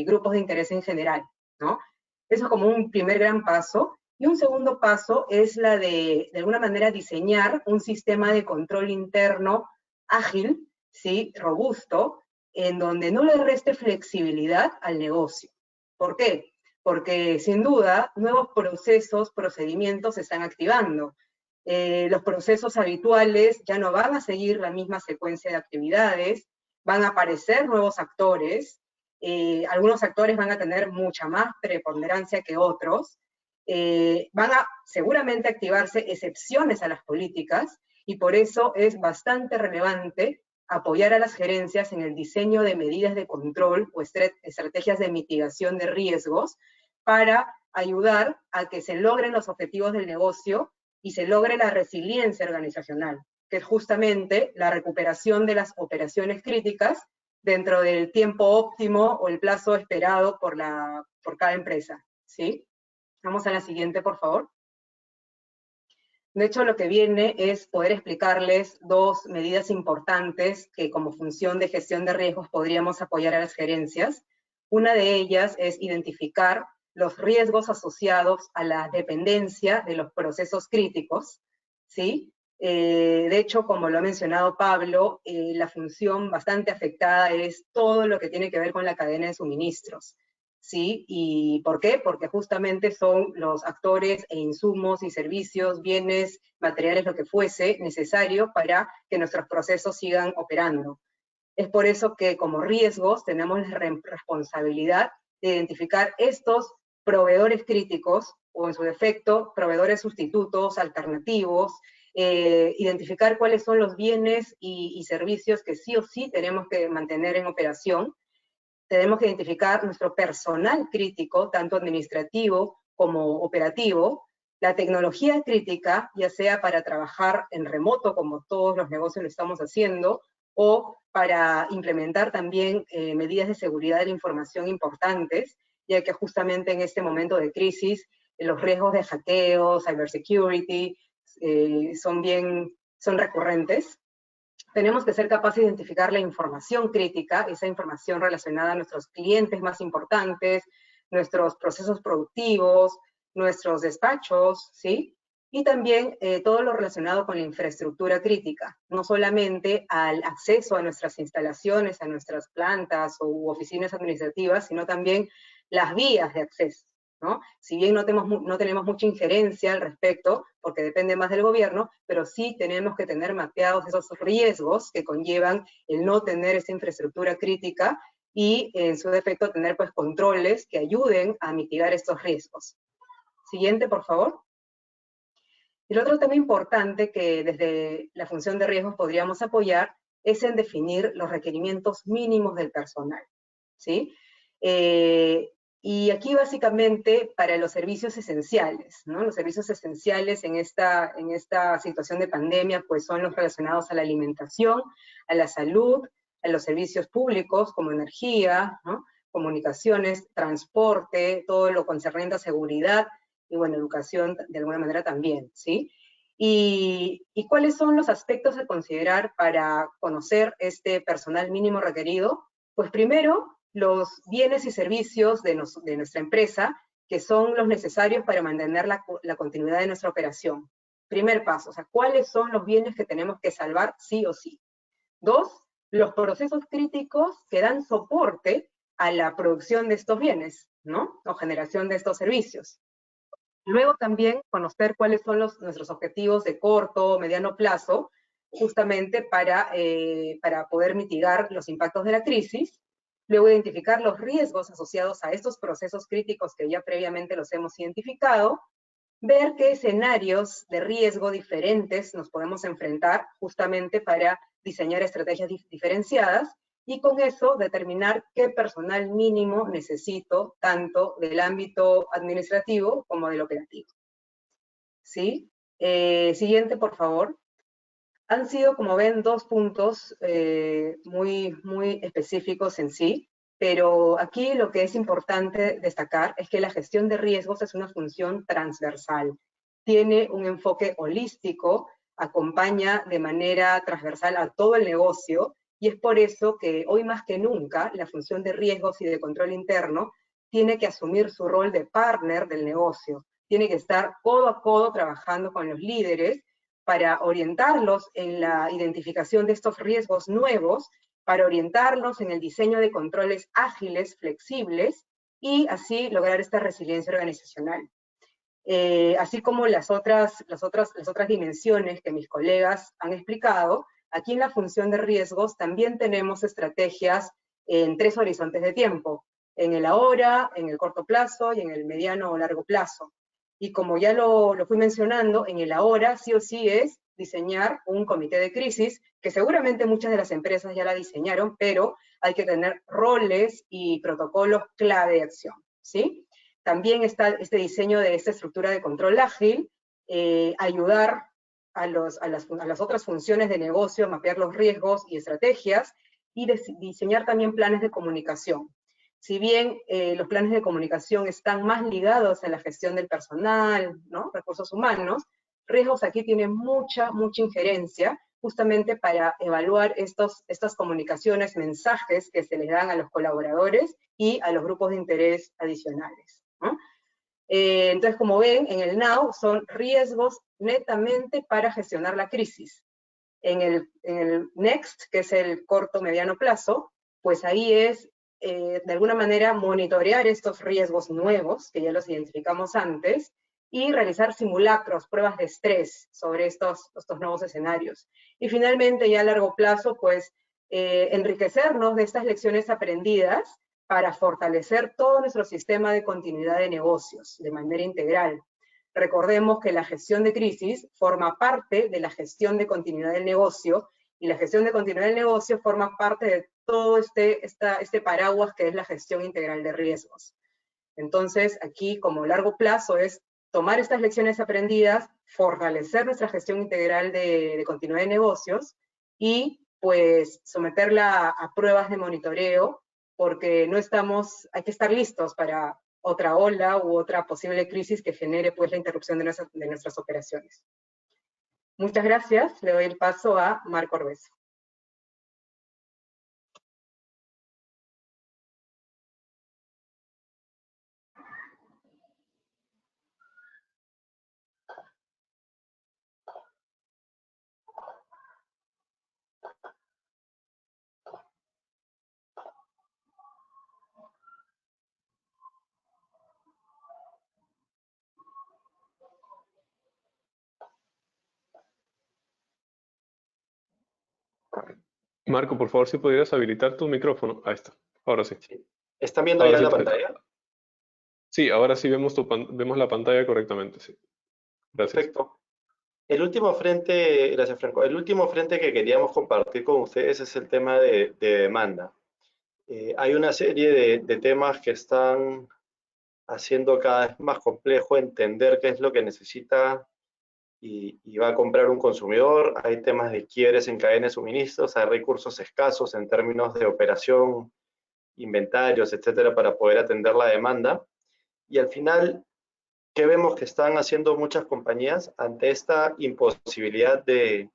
grupos de interés en general, ¿no? Eso es como un primer gran paso. Y un segundo paso es la de alguna manera, diseñar un sistema de control interno ágil, ¿sí? Robusto, en donde no le reste flexibilidad al negocio. ¿Por qué? Porque sin duda nuevos procesos, procedimientos se están activando. Los procesos habituales ya no van a seguir la misma secuencia de actividades, van a aparecer nuevos actores, algunos actores van a tener mucha más preponderancia que otros, van a seguramente activarse excepciones a las políticas, y por eso es bastante relevante apoyar a las gerencias en el diseño de medidas de control o estrategias de mitigación de riesgos para ayudar a que se logren los objetivos del negocio y se logre la resiliencia organizacional, que es justamente la recuperación de las operaciones críticas dentro del tiempo óptimo o el plazo esperado por cada empresa, ¿sí? Vamos a la siguiente, por favor. De hecho, lo que viene es poder explicarles dos medidas importantes que como función de gestión de riesgos podríamos apoyar a las gerencias. Una de ellas es identificar los riesgos asociados a la dependencia de los procesos críticos, ¿sí? De hecho, como lo ha mencionado Pablo, la función bastante afectada es todo lo que tiene que ver con la cadena de suministros, ¿sí? ¿Y por qué? Porque justamente son los actores e insumos y servicios, bienes, materiales, lo que fuese necesario para que nuestros procesos sigan operando. Es por eso que como riesgos tenemos la responsabilidad de identificar estos proveedores críticos, o en su defecto, proveedores sustitutos, alternativos, identificar cuáles son los bienes y servicios que sí o sí tenemos que mantener en operación. Tenemos que identificar nuestro personal crítico, tanto administrativo como operativo, la tecnología crítica, ya sea para trabajar en remoto, como todos los negocios lo estamos haciendo, o para implementar también medidas de seguridad de la información importantes, ya que justamente en este momento de crisis, los riesgos de hackeo, cybersecurity, son recurrentes. Tenemos que ser capaces de identificar la información crítica, esa información relacionada a nuestros clientes más importantes, nuestros procesos productivos, nuestros despachos, ¿sí? Y también todo lo relacionado con la infraestructura crítica, no solamente al acceso a nuestras instalaciones, a nuestras plantas u oficinas administrativas, sino también las vías de acceso, ¿no? Si bien no tenemos mucha injerencia al respecto, porque depende más del gobierno, pero sí tenemos que tener mapeados esos riesgos que conllevan el no tener esa infraestructura crítica y en su defecto tener pues controles que ayuden a mitigar estos riesgos. Siguiente, por favor. El otro tema importante que desde la función de riesgos podríamos apoyar es en definir los requerimientos mínimos del personal, ¿sí? Y aquí básicamente para los servicios esenciales, ¿no? Los servicios esenciales en esta situación de pandemia pues son los relacionados a la alimentación, a la salud, a los servicios públicos como energía, ¿no? Comunicaciones, transporte, todo lo concerniente a seguridad, y bueno, educación de alguna manera también, ¿sí? ¿Y cuáles son los aspectos a considerar para conocer este personal mínimo requerido? Pues primero, los bienes y servicios de nuestra empresa, que son los necesarios para mantener la continuidad de nuestra operación. Primer paso, o sea, ¿cuáles son los bienes que tenemos que salvar sí o sí? Dos, los procesos críticos que dan soporte a la producción de estos bienes, ¿no? O generación de estos servicios. Luego también conocer cuáles son nuestros objetivos de corto o mediano plazo, justamente para poder mitigar los impactos de la crisis. Luego identificar los riesgos asociados a estos procesos críticos que ya previamente los hemos identificado. Ver qué escenarios de riesgo diferentes nos podemos enfrentar justamente para diseñar estrategias diferenciadas y con eso determinar qué personal mínimo necesito, tanto del ámbito administrativo como del operativo. ¿Sí? Siguiente, por favor. Han sido, como ven, dos puntos muy específicos en sí, pero aquí lo que es importante destacar es que la gestión de riesgos es una función transversal. Tiene un enfoque holístico, acompaña de manera transversal a todo el negocio, y es por eso que hoy más que nunca la función de riesgos y de control interno tiene que asumir su rol de partner del negocio. Tiene que estar codo a codo trabajando con los líderes para orientarlos en la identificación de estos riesgos nuevos, para orientarlos en el diseño de controles ágiles, flexibles, y así lograr esta resiliencia organizacional. Así como las otras dimensiones que mis colegas han explicado, aquí en la función de riesgos también tenemos estrategias en 3 horizontes de tiempo, en el ahora, en el corto plazo y en el mediano o largo plazo. Y como ya lo fui mencionando, en el ahora sí o sí es diseñar un comité de crisis, que seguramente muchas de las empresas ya la diseñaron, pero hay que tener roles y protocolos clave de acción, ¿sí? También está este diseño de esta estructura de control ágil, ayudar a las otras funciones de negocio, mapear los riesgos y estrategias, y diseñar también planes de comunicación. Si bien los planes de comunicación están más ligados a la gestión del personal, ¿no? Recursos humanos, riesgos aquí tienen mucha injerencia, justamente para evaluar estas comunicaciones, mensajes que se les dan a los colaboradores y a los grupos de interés adicionales, ¿no? Entonces, como ven, en el NOW son riesgos netamente para gestionar la crisis. En el NEXT, que es el corto mediano plazo, pues ahí es, de alguna manera, monitorear estos riesgos nuevos, que ya los identificamos antes, y realizar simulacros, pruebas de estrés sobre estos nuevos escenarios. Y finalmente, ya a largo plazo, pues, enriquecernos de estas lecciones aprendidas para fortalecer todo nuestro sistema de continuidad de negocios de manera integral. Recordemos que la gestión de crisis forma parte de la gestión de continuidad del negocio, y la gestión de continuidad del negocio forma parte de todo este paraguas que es la gestión integral de riesgos. Entonces, aquí como largo plazo es tomar estas lecciones aprendidas, fortalecer nuestra gestión integral de continuidad de negocios y pues someterla a pruebas de monitoreo, porque hay que estar listos para otra ola u otra posible crisis que genere pues la interrupción de nuestras operaciones. Muchas gracias, le doy el paso a Marco Orbeso. Marco, por favor, si pudieras habilitar tu micrófono. Ahí está. Ahora sí. Sí. ¿Están viendo Ahora ya sí la te... pantalla? Sí, ahora sí vemos vemos la pantalla correctamente, sí. Gracias. Perfecto. El último frente, gracias Franco, el último frente que queríamos compartir con ustedes es el tema de demanda. Hay una serie de temas que están haciendo cada vez más complejo entender qué es lo que necesita y va a comprar un consumidor. Hay temas de quiebres en cadena de suministros, hay recursos escasos en términos de operación, inventarios, etcétera, para poder atender la demanda. Y al final, ¿qué vemos que están haciendo muchas compañías ante esta imposibilidad de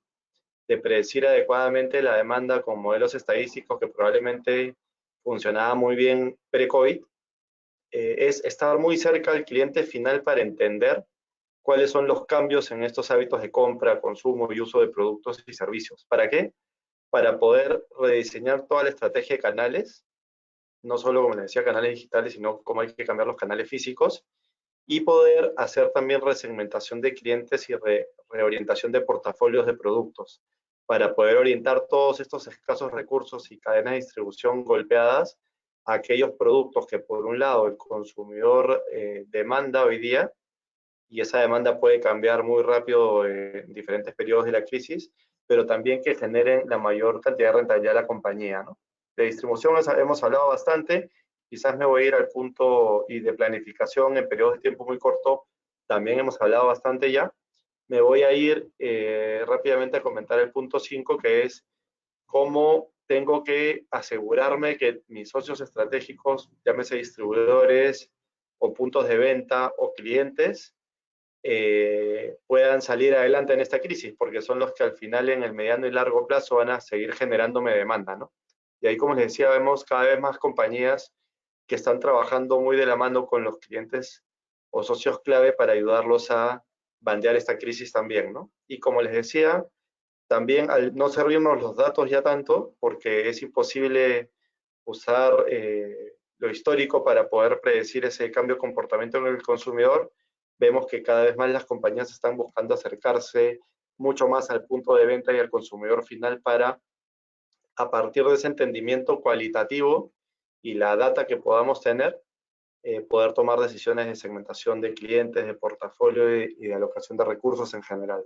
predecir adecuadamente la demanda con modelos estadísticos que probablemente funcionaban muy bien pre-COVID? Es estar muy cerca del cliente final para entender cuáles son los cambios en estos hábitos de compra, consumo y uso de productos y servicios. ¿Para qué? Para poder rediseñar toda la estrategia de canales, no solo, como les decía, canales digitales, sino cómo hay que cambiar los canales físicos, y poder hacer también resegmentación de clientes y reorientación de portafolios de productos para poder orientar todos estos escasos recursos y cadenas de distribución golpeadas a aquellos productos que por un lado el consumidor demanda hoy día, y esa demanda puede cambiar muy rápido en diferentes periodos de la crisis, pero también que generen la mayor cantidad de rentabilidad de la compañía, ¿no? De distribución hemos hablado bastante, quizás me voy a ir al punto y de planificación en periodos de tiempo muy corto, también hemos hablado bastante ya. Me voy a ir rápidamente a comentar el punto 5, que es cómo tengo que asegurarme que mis socios estratégicos, llámese distribuidores o puntos de venta o clientes, puedan salir adelante en esta crisis, porque son los que al final en el mediano y largo plazo van a seguir generándome demanda, ¿no? Y ahí, como les decía, vemos cada vez más compañías que están trabajando muy de la mano con los clientes o socios clave para ayudarlos a bandear esta crisis también, ¿no? Y como les decía, también al no servirnos los datos ya tanto, porque es imposible usar lo histórico para poder predecir ese cambio de comportamiento en el consumidor, vemos que cada vez más las compañías están buscando acercarse mucho más al punto de venta y al consumidor final para, a partir de ese entendimiento cualitativo y la data que podamos tener, poder tomar decisiones de segmentación de clientes, de portafolio y de alocación de recursos en general.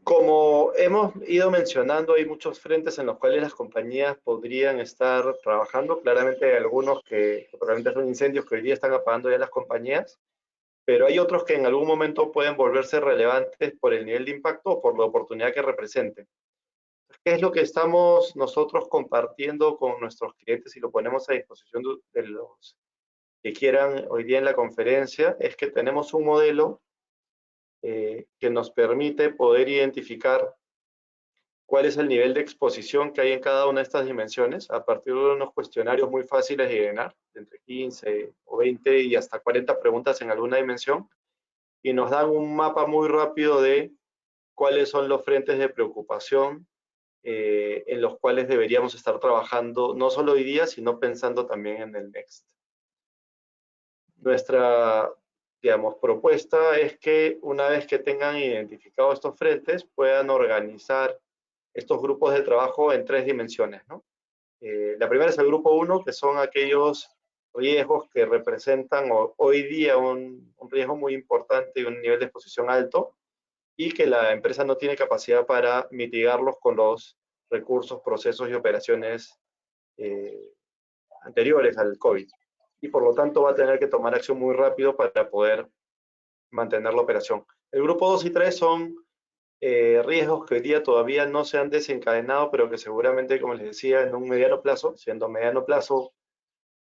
Como hemos ido mencionando, hay muchos frentes en los cuales las compañías podrían estar trabajando. Claramente hay algunos que probablemente son incendios que hoy día están apagando ya las compañías, pero hay otros que en algún momento pueden volverse relevantes por el nivel de impacto o por la oportunidad que representen. ¿Qué es lo que estamos nosotros compartiendo con nuestros clientes y lo ponemos a disposición de los que quieran hoy día en la conferencia? Es que tenemos un modelo que nos permite poder identificar cuál es el nivel de exposición que hay en cada una de estas dimensiones a partir de unos cuestionarios muy fáciles de llenar, de entre 15 o 20 y hasta 40 preguntas en alguna dimensión, y nos dan un mapa muy rápido de cuáles son los frentes de preocupación en los cuales deberíamos estar trabajando, no solo hoy día, sino pensando también en el next. Nuestra, digamos, propuesta es que una vez que tengan identificados estos frentes, puedan organizar estos grupos de trabajo en 3 dimensiones, ¿no? La primera es el grupo 1, que son aquellos riesgos que representan hoy día un riesgo muy importante y un nivel de exposición alto, y que la empresa no tiene capacidad para mitigarlos con los recursos, procesos y operaciones anteriores al COVID. Y por lo tanto va a tener que tomar acción muy rápido para poder mantener la operación. El grupo 2 y 3 son riesgos que hoy día todavía no se han desencadenado, pero que seguramente, como les decía, en un mediano plazo, siendo mediano plazo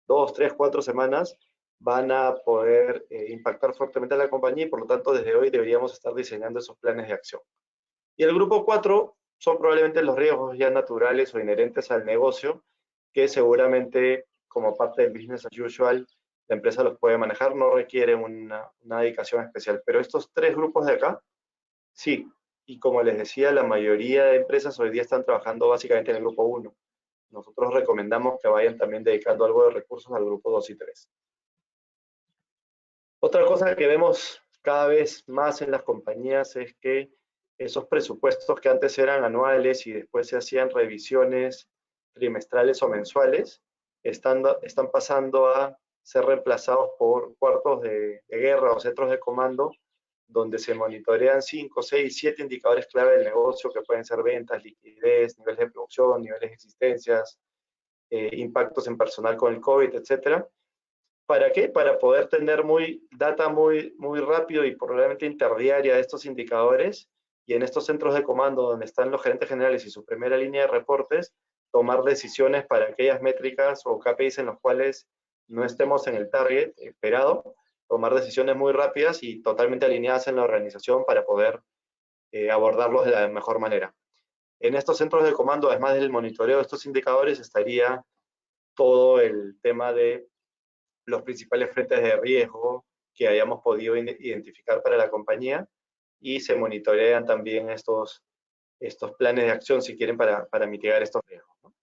2, 3, 4 semanas, van a poder impactar fuertemente a la compañía y por lo tanto desde hoy deberíamos estar diseñando esos planes de acción. Y el grupo 4 son probablemente los riesgos ya naturales o inherentes al negocio, que seguramente como parte del business as usual la empresa los puede manejar, no requieren una dedicación especial. Pero estos 3 grupos de acá, sí. Y como les decía, la mayoría de empresas hoy día están trabajando básicamente en el grupo 1. Nosotros recomendamos que vayan también dedicando algo de recursos al grupo 2 y 3. Otra cosa que vemos cada vez más en las compañías es que esos presupuestos que antes eran anuales y después se hacían revisiones trimestrales o mensuales, están pasando a ser reemplazados por cuartos de guerra o centros de comando, donde se monitorean 5, 6, 7 indicadores clave del negocio, que pueden ser ventas, liquidez, niveles de producción, niveles de existencias, impactos en personal con el COVID, etcétera. ¿Para qué? Para poder tener data muy rápido y probablemente interdiaria de estos indicadores, y en estos centros de comando donde están los gerentes generales y su primera línea de reportes, tomar decisiones para aquellas métricas o KPIs en los cuales no estemos en el target esperado, tomar decisiones muy rápidas y totalmente alineadas en la organización para poder abordarlos de la mejor manera. En estos centros de comando, además del monitoreo de estos indicadores, estaría todo el tema de los principales frentes de riesgo que hayamos podido identificar para la compañía, y se monitorean también estos planes de acción, si quieren, para mitigar estos riesgos, ¿no?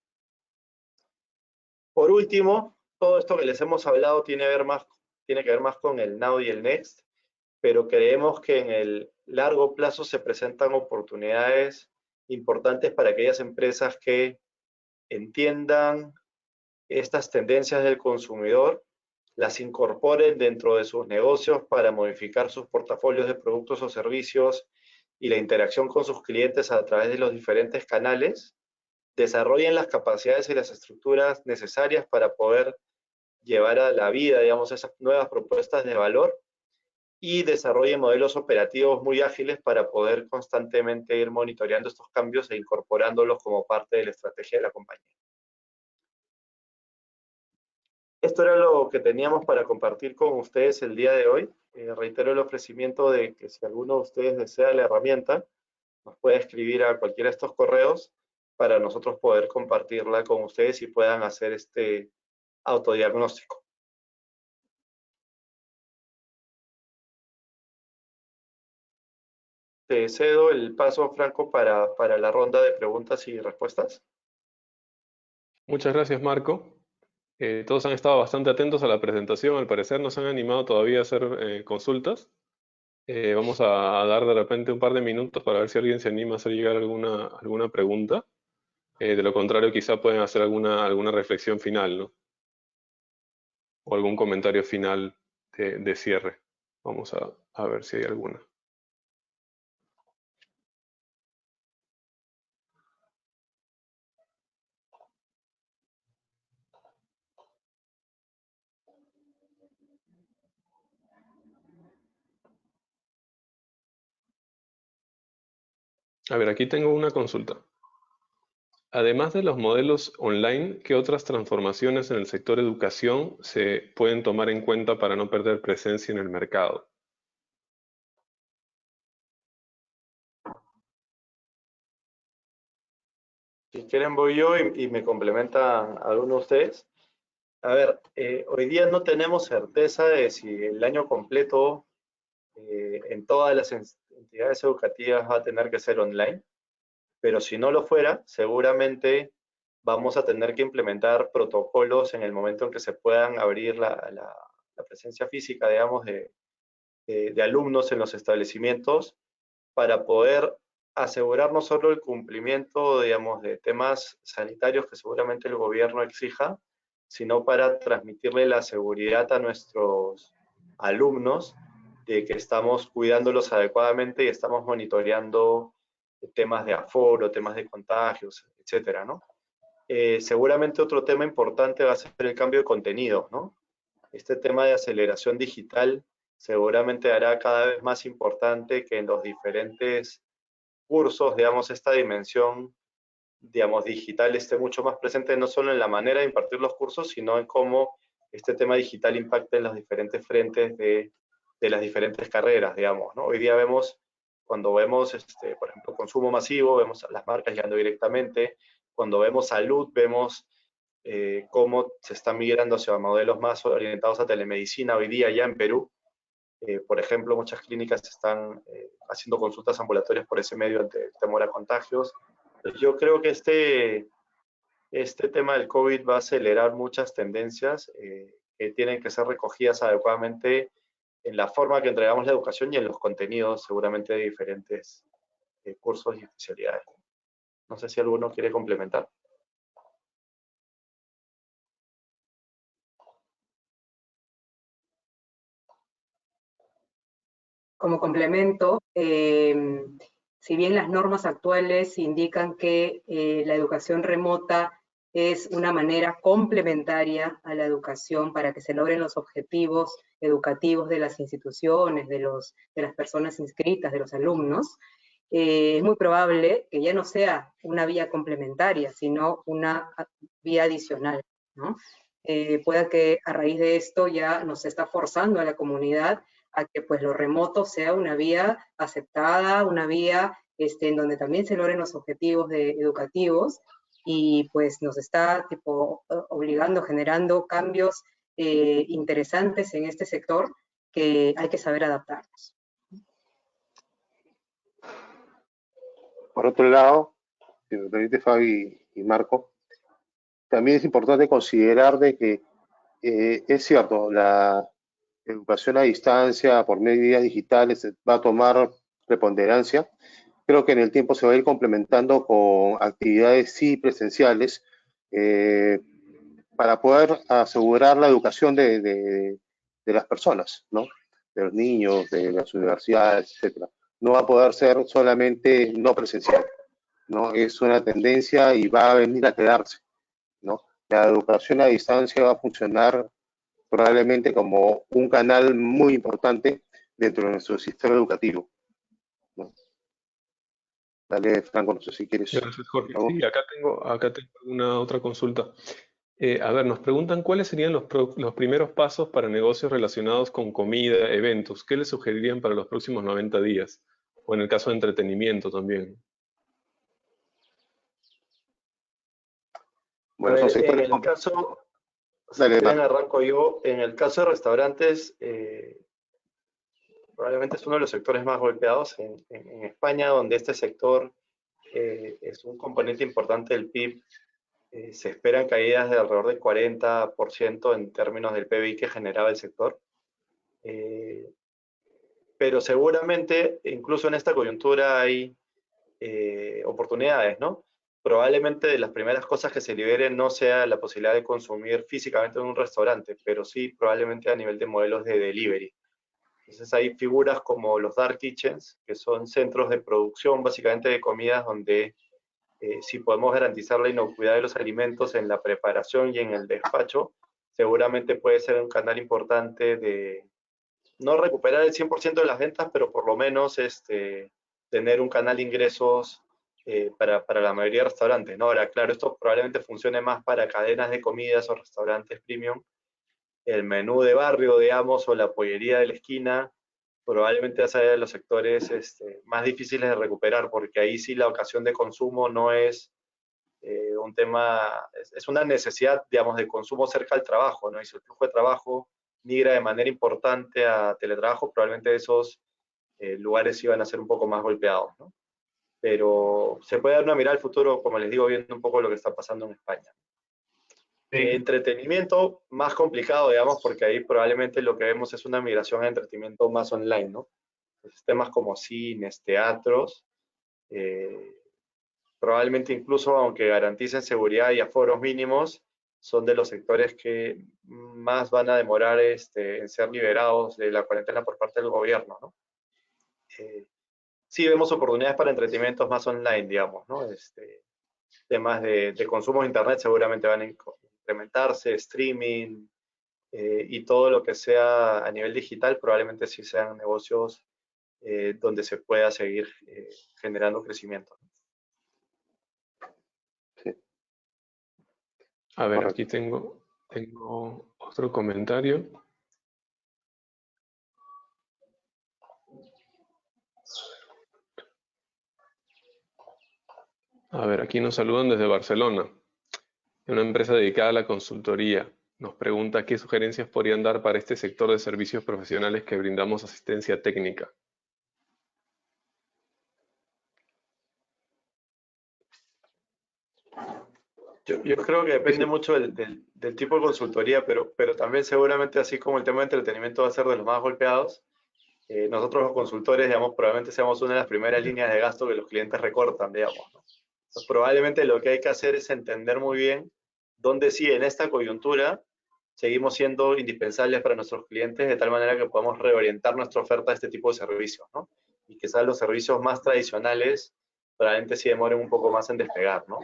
Por último, todo esto que les hemos hablado tiene que ver más con el now y el next, pero creemos que en el largo plazo se presentan oportunidades importantes para aquellas empresas que entiendan estas tendencias del consumidor, las incorporen dentro de sus negocios para modificar sus portafolios de productos o servicios y la interacción con sus clientes a través de los diferentes canales, desarrollen las capacidades y las estructuras necesarias para poder llevar a la vida, digamos, esas nuevas propuestas de valor, y desarrollen modelos operativos muy ágiles para poder constantemente ir monitoreando estos cambios e incorporándolos como parte de la estrategia de la compañía. Esto era lo que teníamos para compartir con ustedes el día de hoy. Reitero el ofrecimiento de que si alguno de ustedes desea la herramienta, nos puede escribir a cualquiera de estos correos para nosotros poder compartirla con ustedes y puedan hacer este autodiagnóstico. Te cedo el paso, Franco, para la ronda de preguntas y respuestas. Muchas gracias, Marco. Todos han estado bastante atentos a la presentación. Al parecer nos han animado todavía a hacer consultas. Vamos a dar de repente un par de minutos para ver si alguien se anima a hacer llegar alguna pregunta. De lo contrario, quizá pueden hacer alguna reflexión final, ¿no? O algún comentario final de cierre. Vamos a ver si hay alguna. A ver, aquí tengo una consulta. Además de los modelos online, ¿qué otras transformaciones en el sector educación se pueden tomar en cuenta para no perder presencia en el mercado? Si quieren voy yo y me complementan alguno de ustedes. A ver, hoy día no tenemos certeza de si el año completo en todas las entidades educativas va a tener que ser online, pero si no lo fuera, seguramente vamos a tener que implementar protocolos en el momento en que se puedan abrir la presencia física, digamos, de alumnos en los establecimientos, para poder asegurar no solo el cumplimiento, digamos, de temas sanitarios que seguramente el gobierno exija, sino para transmitirle la seguridad a nuestros alumnos de que estamos cuidándolos adecuadamente y estamos monitoreando temas de aforo, temas de contagios, etcétera, ¿no? Seguramente otro tema importante va a ser el cambio de contenido, ¿no? Este tema de aceleración digital seguramente hará cada vez más importante que en los diferentes cursos, digamos, esta dimensión, digamos, digital esté mucho más presente, no solo en la manera de impartir los cursos, sino en cómo este tema digital impacta en los diferentes frentes de las diferentes carreras, digamos, ¿no? Hoy día cuando vemos, por ejemplo, consumo masivo, vemos a las marcas llegando directamente. Cuando vemos salud, vemos cómo se está migrando hacia modelos más orientados a telemedicina hoy día ya en Perú. Por ejemplo, muchas clínicas están haciendo consultas ambulatorias por ese medio ante el temor a contagios. Yo creo que este tema del COVID va a acelerar muchas tendencias que tienen que ser recogidas adecuadamente en la forma que entregamos la educación y en los contenidos seguramente de diferentes cursos y especialidades. No sé si alguno quiere complementar. Como complemento, si bien las normas actuales indican que la educación remota es una manera complementaria a la educación para que se logren los objetivos educativos de las instituciones, de las personas inscritas, de los alumnos, es muy probable que ya no sea una vía complementaria, sino una vía adicional, ¿no? Pueda que a raíz de esto ya nos está forzando a la comunidad a que pues lo remoto sea una vía aceptada, una vía en donde también se logren los objetivos educativos, y pues nos está obligando, generando cambios interesantes en este sector que hay que saber adaptarnos. Por otro lado, si me permite Fabi y Marco, también es importante considerar de que es cierto, la educación a distancia por medio de vías digitales va a tomar preponderancia. Creo que en el tiempo se va a ir complementando con actividades sí presenciales para poder asegurar la educación de las personas, ¿no? De los niños, de las universidades, etcétera. No va a poder ser solamente no presencial, ¿no? Es una tendencia y va a venir a quedarse, ¿no? La educación a distancia va a funcionar probablemente como un canal muy importante dentro de nuestro sistema educativo, ¿no? Dale, Franco, no sé si quieres. Gracias, Jorge. Sí, acá tengo una otra consulta. A ver, nos preguntan cuáles serían los primeros pasos para negocios relacionados con comida, eventos. ¿Qué les sugerirían para los próximos 90 días? O en el caso de entretenimiento también. Bueno, son sectores. En el caso, Dale, si quieren arranco yo, en el caso de restaurantes, probablemente es uno de los sectores más golpeados en España, donde este sector es un componente importante del PIB. Se esperan caídas de alrededor del 40% en términos del PBI que generaba el sector. Pero seguramente, incluso en esta coyuntura hay oportunidades, ¿no? Probablemente de las primeras cosas que se liberen no sea la posibilidad de consumir físicamente en un restaurante, pero sí probablemente a nivel de modelos de delivery. Entonces hay figuras como los dark kitchens, que son centros de producción básicamente de comidas donde si podemos garantizar la inocuidad de los alimentos en la preparación y en el despacho, seguramente puede ser un canal importante de no recuperar el 100% de las ventas, pero por lo menos tener un canal de ingresos para la mayoría de restaurantes, ¿no? Ahora, claro, esto probablemente funcione más para cadenas de comidas o restaurantes premium. El menú de barrio, digamos, o la pollería de la esquina, probablemente sea de los sectores más difíciles de recuperar, porque ahí sí la ocasión de consumo no es un tema, es una necesidad, digamos, de consumo cerca al trabajo, ¿no? Y si el flujo de trabajo migra de manera importante a teletrabajo, probablemente esos lugares iban a ser un poco más golpeados, ¿no? Pero se puede dar una mirada al futuro, como les digo, viendo un poco lo que está pasando en España. Entretenimiento más complicado, digamos, porque ahí probablemente lo que vemos es una migración a entretenimiento más online, ¿no? Entonces, temas como cines, teatros, probablemente incluso aunque garanticen seguridad y aforos mínimos, son de los sectores que más van a demorar en ser liberados de la cuarentena por parte del gobierno, ¿no? Sí vemos oportunidades para entretenimientos más online, digamos, ¿no? Temas de consumo de internet seguramente van a incrementarse, streaming y todo lo que sea a nivel digital, probablemente sí sean negocios donde se pueda seguir generando crecimiento. Sí. A ver, Correcto. aquí tengo otro comentario. A ver, aquí nos saludan desde Barcelona, de una empresa dedicada a la consultoría. Nos pregunta qué sugerencias podrían dar para este sector de servicios profesionales que brindamos asistencia técnica. Yo creo que depende mucho del tipo de consultoría, pero también seguramente así como el tema de entretenimiento va a ser de los más golpeados, nosotros los consultores, digamos, probablemente seamos una de las primeras líneas de gasto que los clientes recortan, digamos, ¿no? Entonces, probablemente lo que hay que hacer es entender muy bien dónde sí en esta coyuntura seguimos siendo indispensables para nuestros clientes, de tal manera que podamos reorientar nuestra oferta a este tipo de servicios, ¿no? Y quizás los servicios más tradicionales probablemente sí demoren un poco más en despegar, ¿no?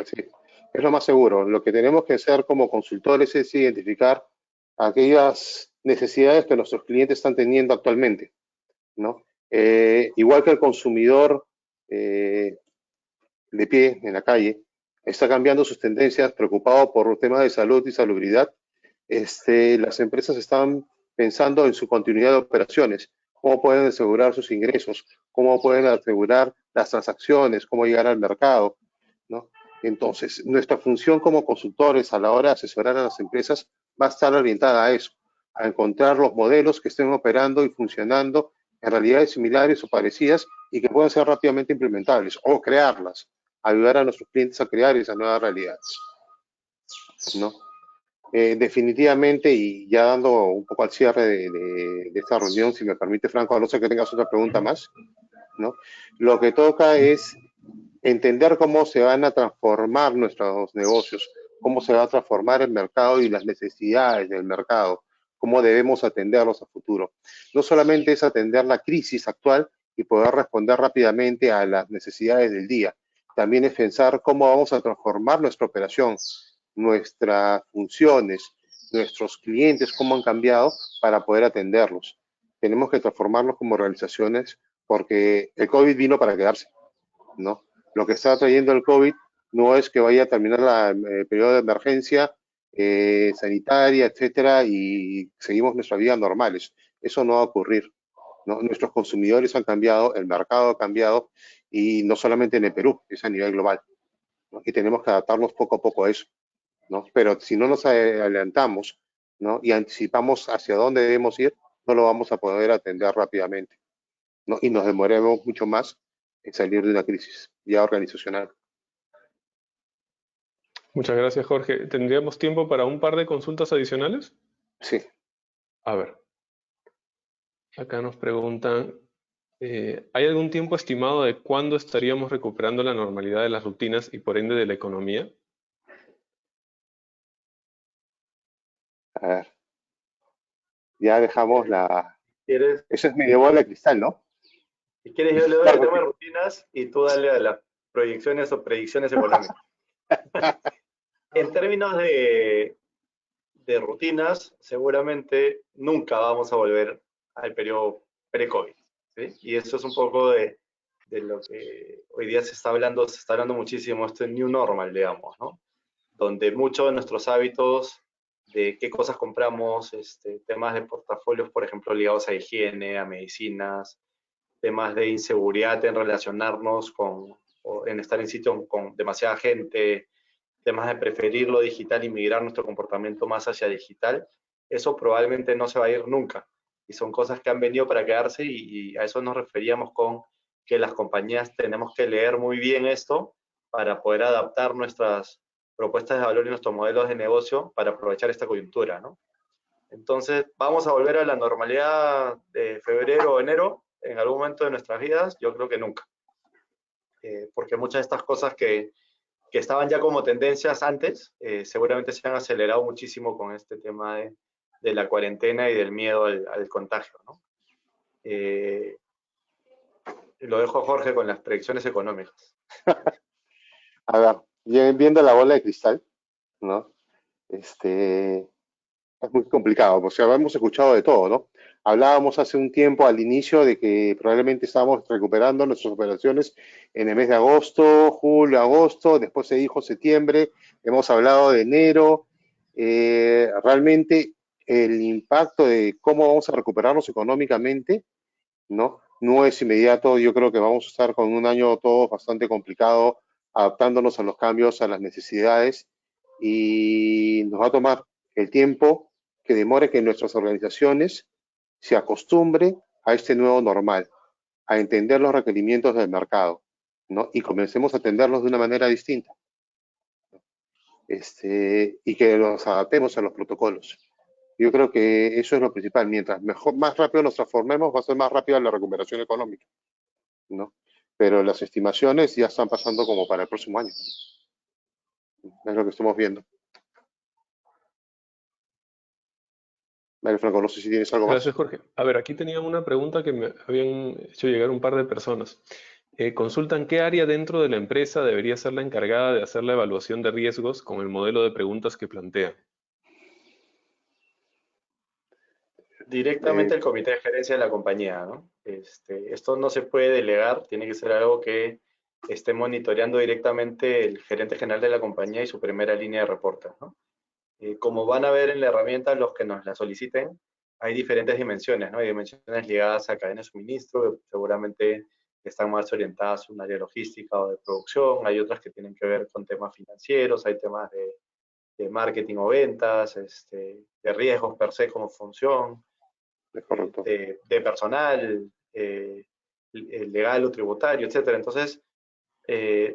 Sí, es lo más seguro. Lo que tenemos que hacer como consultores es identificar aquellas necesidades que nuestros clientes están teniendo actualmente, ¿no? Igual que el consumidor de pie en la calle está cambiando sus tendencias, preocupado por temas de salud y salubridad, las empresas están pensando en su continuidad de operaciones, cómo pueden asegurar sus ingresos, cómo pueden asegurar las transacciones, cómo llegar al mercado, ¿no? Entonces, nuestra función como consultores a la hora de asesorar a las empresas va a estar orientada a eso, a encontrar los modelos que estén operando y funcionando en realidades similares o parecidas y que puedan ser rápidamente implementables o crearlas, ayudar a nuestros clientes a crear esas nuevas realidades, ¿no? Definitivamente, y ya dando un poco al cierre de esta reunión, si me permite, Franco, a no ser que tengas otra pregunta más, ¿no? Lo que toca es entender cómo se van a transformar nuestros negocios, cómo se va a transformar el mercado y las necesidades del mercado, cómo debemos atenderlos a futuro. No solamente es atender la crisis actual y poder responder rápidamente a las necesidades del día, también es pensar cómo vamos a transformar nuestra operación, nuestras funciones, nuestros clientes, cómo han cambiado para poder atenderlos. Tenemos que transformarlos como organizaciones porque el COVID vino para quedarse, ¿no? Lo que está trayendo el COVID no es que vaya a terminar el periodo de emergencia sanitaria, etcétera, y seguimos nuestras vidas normales. Eso no va a ocurrir, ¿no? Nuestros consumidores han cambiado, el mercado ha cambiado, y no solamente en el Perú, es a nivel global, ¿no? Y tenemos que adaptarnos poco a poco a eso, ¿no? Pero si no nos adelantamos, ¿no? Y anticipamos hacia dónde debemos ir, no lo vamos a poder atender rápidamente, ¿no? Y nos demoremos mucho más en salir de una crisis ya organizacional. Muchas gracias, Jorge. ¿Tendríamos tiempo para un par de consultas adicionales? Sí. A ver. Acá nos preguntan, ¿hay algún tiempo estimado de cuándo estaríamos recuperando la normalidad de las rutinas y por ende de la economía? A ver. Ya dejamos la... ¿Quieres? Eso es medio bola de cristal, ¿no? Si quieres, yo le doy el tema de rutinas y tú dale a las proyecciones o predicciones económicas. En términos de rutinas, seguramente nunca vamos a volver al periodo pre-COVID, ¿sí? Y eso es un poco de lo que hoy día se está hablando muchísimo, este new normal, digamos, ¿no? Donde muchos de nuestros hábitos de qué cosas compramos, temas de portafolios, por ejemplo, ligados a higiene, a medicinas, temas de inseguridad en relacionarnos o en estar en sitios con demasiada gente, temas de preferir lo digital y migrar nuestro comportamiento más hacia digital, eso probablemente no se va a ir nunca. Y son cosas que han venido para quedarse y a eso nos referíamos con que las compañías tenemos que leer muy bien esto para poder adaptar nuestras propuestas de valor y nuestros modelos de negocio para aprovechar esta coyuntura, ¿no? Entonces, ¿vamos a volver a la normalidad de febrero o enero en algún momento de nuestras vidas? Yo creo que nunca. Porque muchas de estas cosas que estaban ya como tendencias antes, seguramente se han acelerado muchísimo con este tema de la cuarentena y del miedo al contagio, ¿no? Lo dejo a Jorge con las predicciones económicas. A ver, viendo la bola de cristal, ¿no? Es muy complicado, o sea, hemos escuchado de todo, ¿no? Hablábamos hace un tiempo al inicio de que probablemente estábamos recuperando nuestras operaciones en el mes de agosto, julio, agosto, después se dijo septiembre, hemos hablado de enero. Realmente el impacto de cómo vamos a recuperarnos económicamente, ¿no? No es inmediato, yo creo que vamos a estar con un año todo bastante complicado, adaptándonos a los cambios, a las necesidades, y nos va a tomar el tiempo que demore que nuestras organizaciones se acostumbren a este nuevo normal, a entender los requerimientos del mercado, ¿no? Y comencemos a atenderlos de una manera distinta, y que nos adaptemos a los protocolos, Yo creo que eso es lo principal. Mientras más rápido nos transformemos, va a ser más rápida la recuperación económica, ¿no? Pero las estimaciones ya están pasando como para el próximo año. Es lo que estamos viendo. Vale, Franco, no sé si tienes algo más. Gracias, Jorge. A ver, aquí tenía una pregunta que me habían hecho llegar un par de personas. Consultan qué área dentro de la empresa debería ser la encargada de hacer la evaluación de riesgos con el modelo de preguntas que plantean. Directamente el comité de gerencia de la compañía, ¿no? Esto no se puede delegar, tiene que ser algo que esté monitoreando directamente el gerente general de la compañía y su primera línea de reportes, ¿no? Como van a ver en la herramienta los que nos la soliciten, hay diferentes dimensiones, ¿no? Hay dimensiones ligadas a cadena de suministro, que seguramente están más orientadas a un área logística o de producción, hay otras que tienen que ver con temas financieros, hay temas de marketing o ventas, de riesgos per se como función, Es correcto. de personal, legal o tributario, etcétera. Entonces,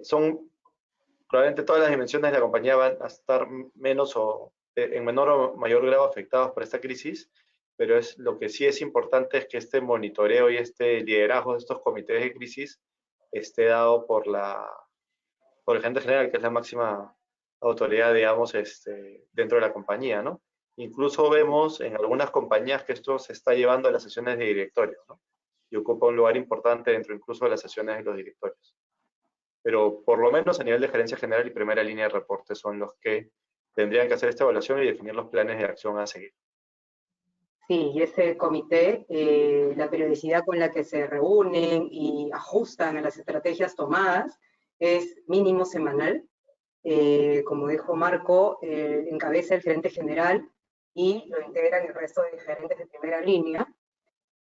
son probablemente todas las dimensiones de la compañía van a estar menos o en menor o mayor grado afectados por esta crisis, pero lo que sí es importante es que este monitoreo y este liderazgo de estos comités de crisis esté dado por el gerente general, que es la máxima autoridad, digamos, dentro de la compañía, ¿no? Incluso vemos en algunas compañías que esto se está llevando a las sesiones de directorio, ¿no? Y ocupa un lugar importante dentro incluso de las sesiones de los directorios. Pero por lo menos a nivel de gerencia general y primera línea de reporte son los que tendrían que hacer esta evaluación y definir los planes de acción a seguir. Sí, y ese comité, la periodicidad con la que se reúnen y ajustan a las estrategias tomadas es mínimo semanal. Como dijo Marco, encabeza el gerente general y lo integran el resto de gerentes de primera línea.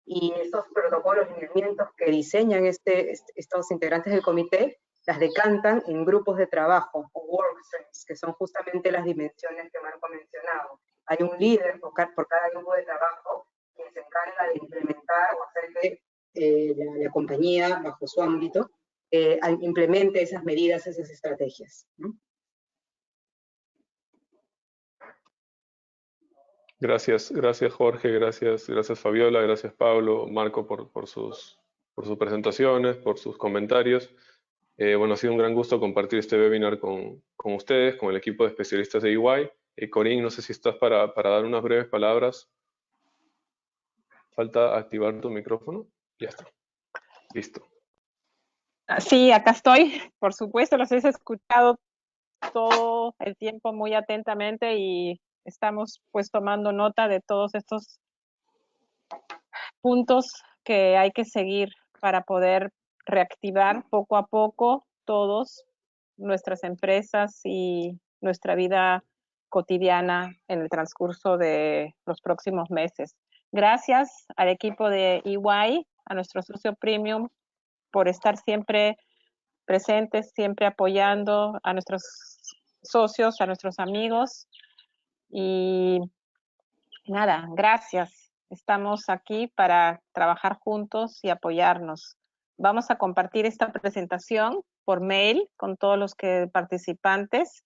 Y estos protocolos, lineamientos que diseñan estos integrantes del comité, las decantan en grupos de trabajo o workstreams, que son justamente las dimensiones que Marco ha mencionado. Hay un líder por cada grupo de trabajo que se encarga de implementar o hacer que la compañía, bajo su ámbito, implemente esas medidas, esas estrategias, ¿no? Gracias, gracias Jorge, gracias Fabiola, gracias Pablo, Marco por sus presentaciones, por sus comentarios. Bueno, ha sido un gran gusto compartir este webinar con ustedes, con el equipo de especialistas de EY. Corín, no sé si estás para dar unas breves palabras. Falta activar tu micrófono. Ya está. Listo. Sí, acá estoy. Por supuesto, los he escuchado todo el tiempo muy atentamente y estamos pues tomando nota de todos estos puntos que hay que seguir para poder reactivar poco a poco todos nuestras empresas y nuestra vida cotidiana en el transcurso de los próximos meses. Gracias al equipo de EY, a nuestro socio premium, por estar siempre presentes, siempre apoyando a nuestros socios, a nuestros amigos. Y nada, gracias. Estamos aquí para trabajar juntos y apoyarnos. Vamos a compartir esta presentación por mail con todos los participantes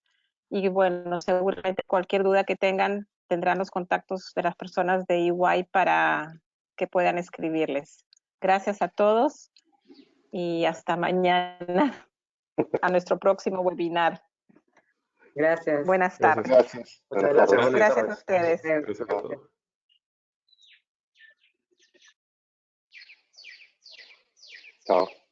y bueno, seguramente cualquier duda que tengan tendrán los contactos de las personas de EY para que puedan escribirles. Gracias a todos y hasta mañana a nuestro próximo webinar. Gracias. Buenas tardes. Gracias. Muchas gracias. Buenas Gracias a tardes. ustedes. Gracias a todos. Chao.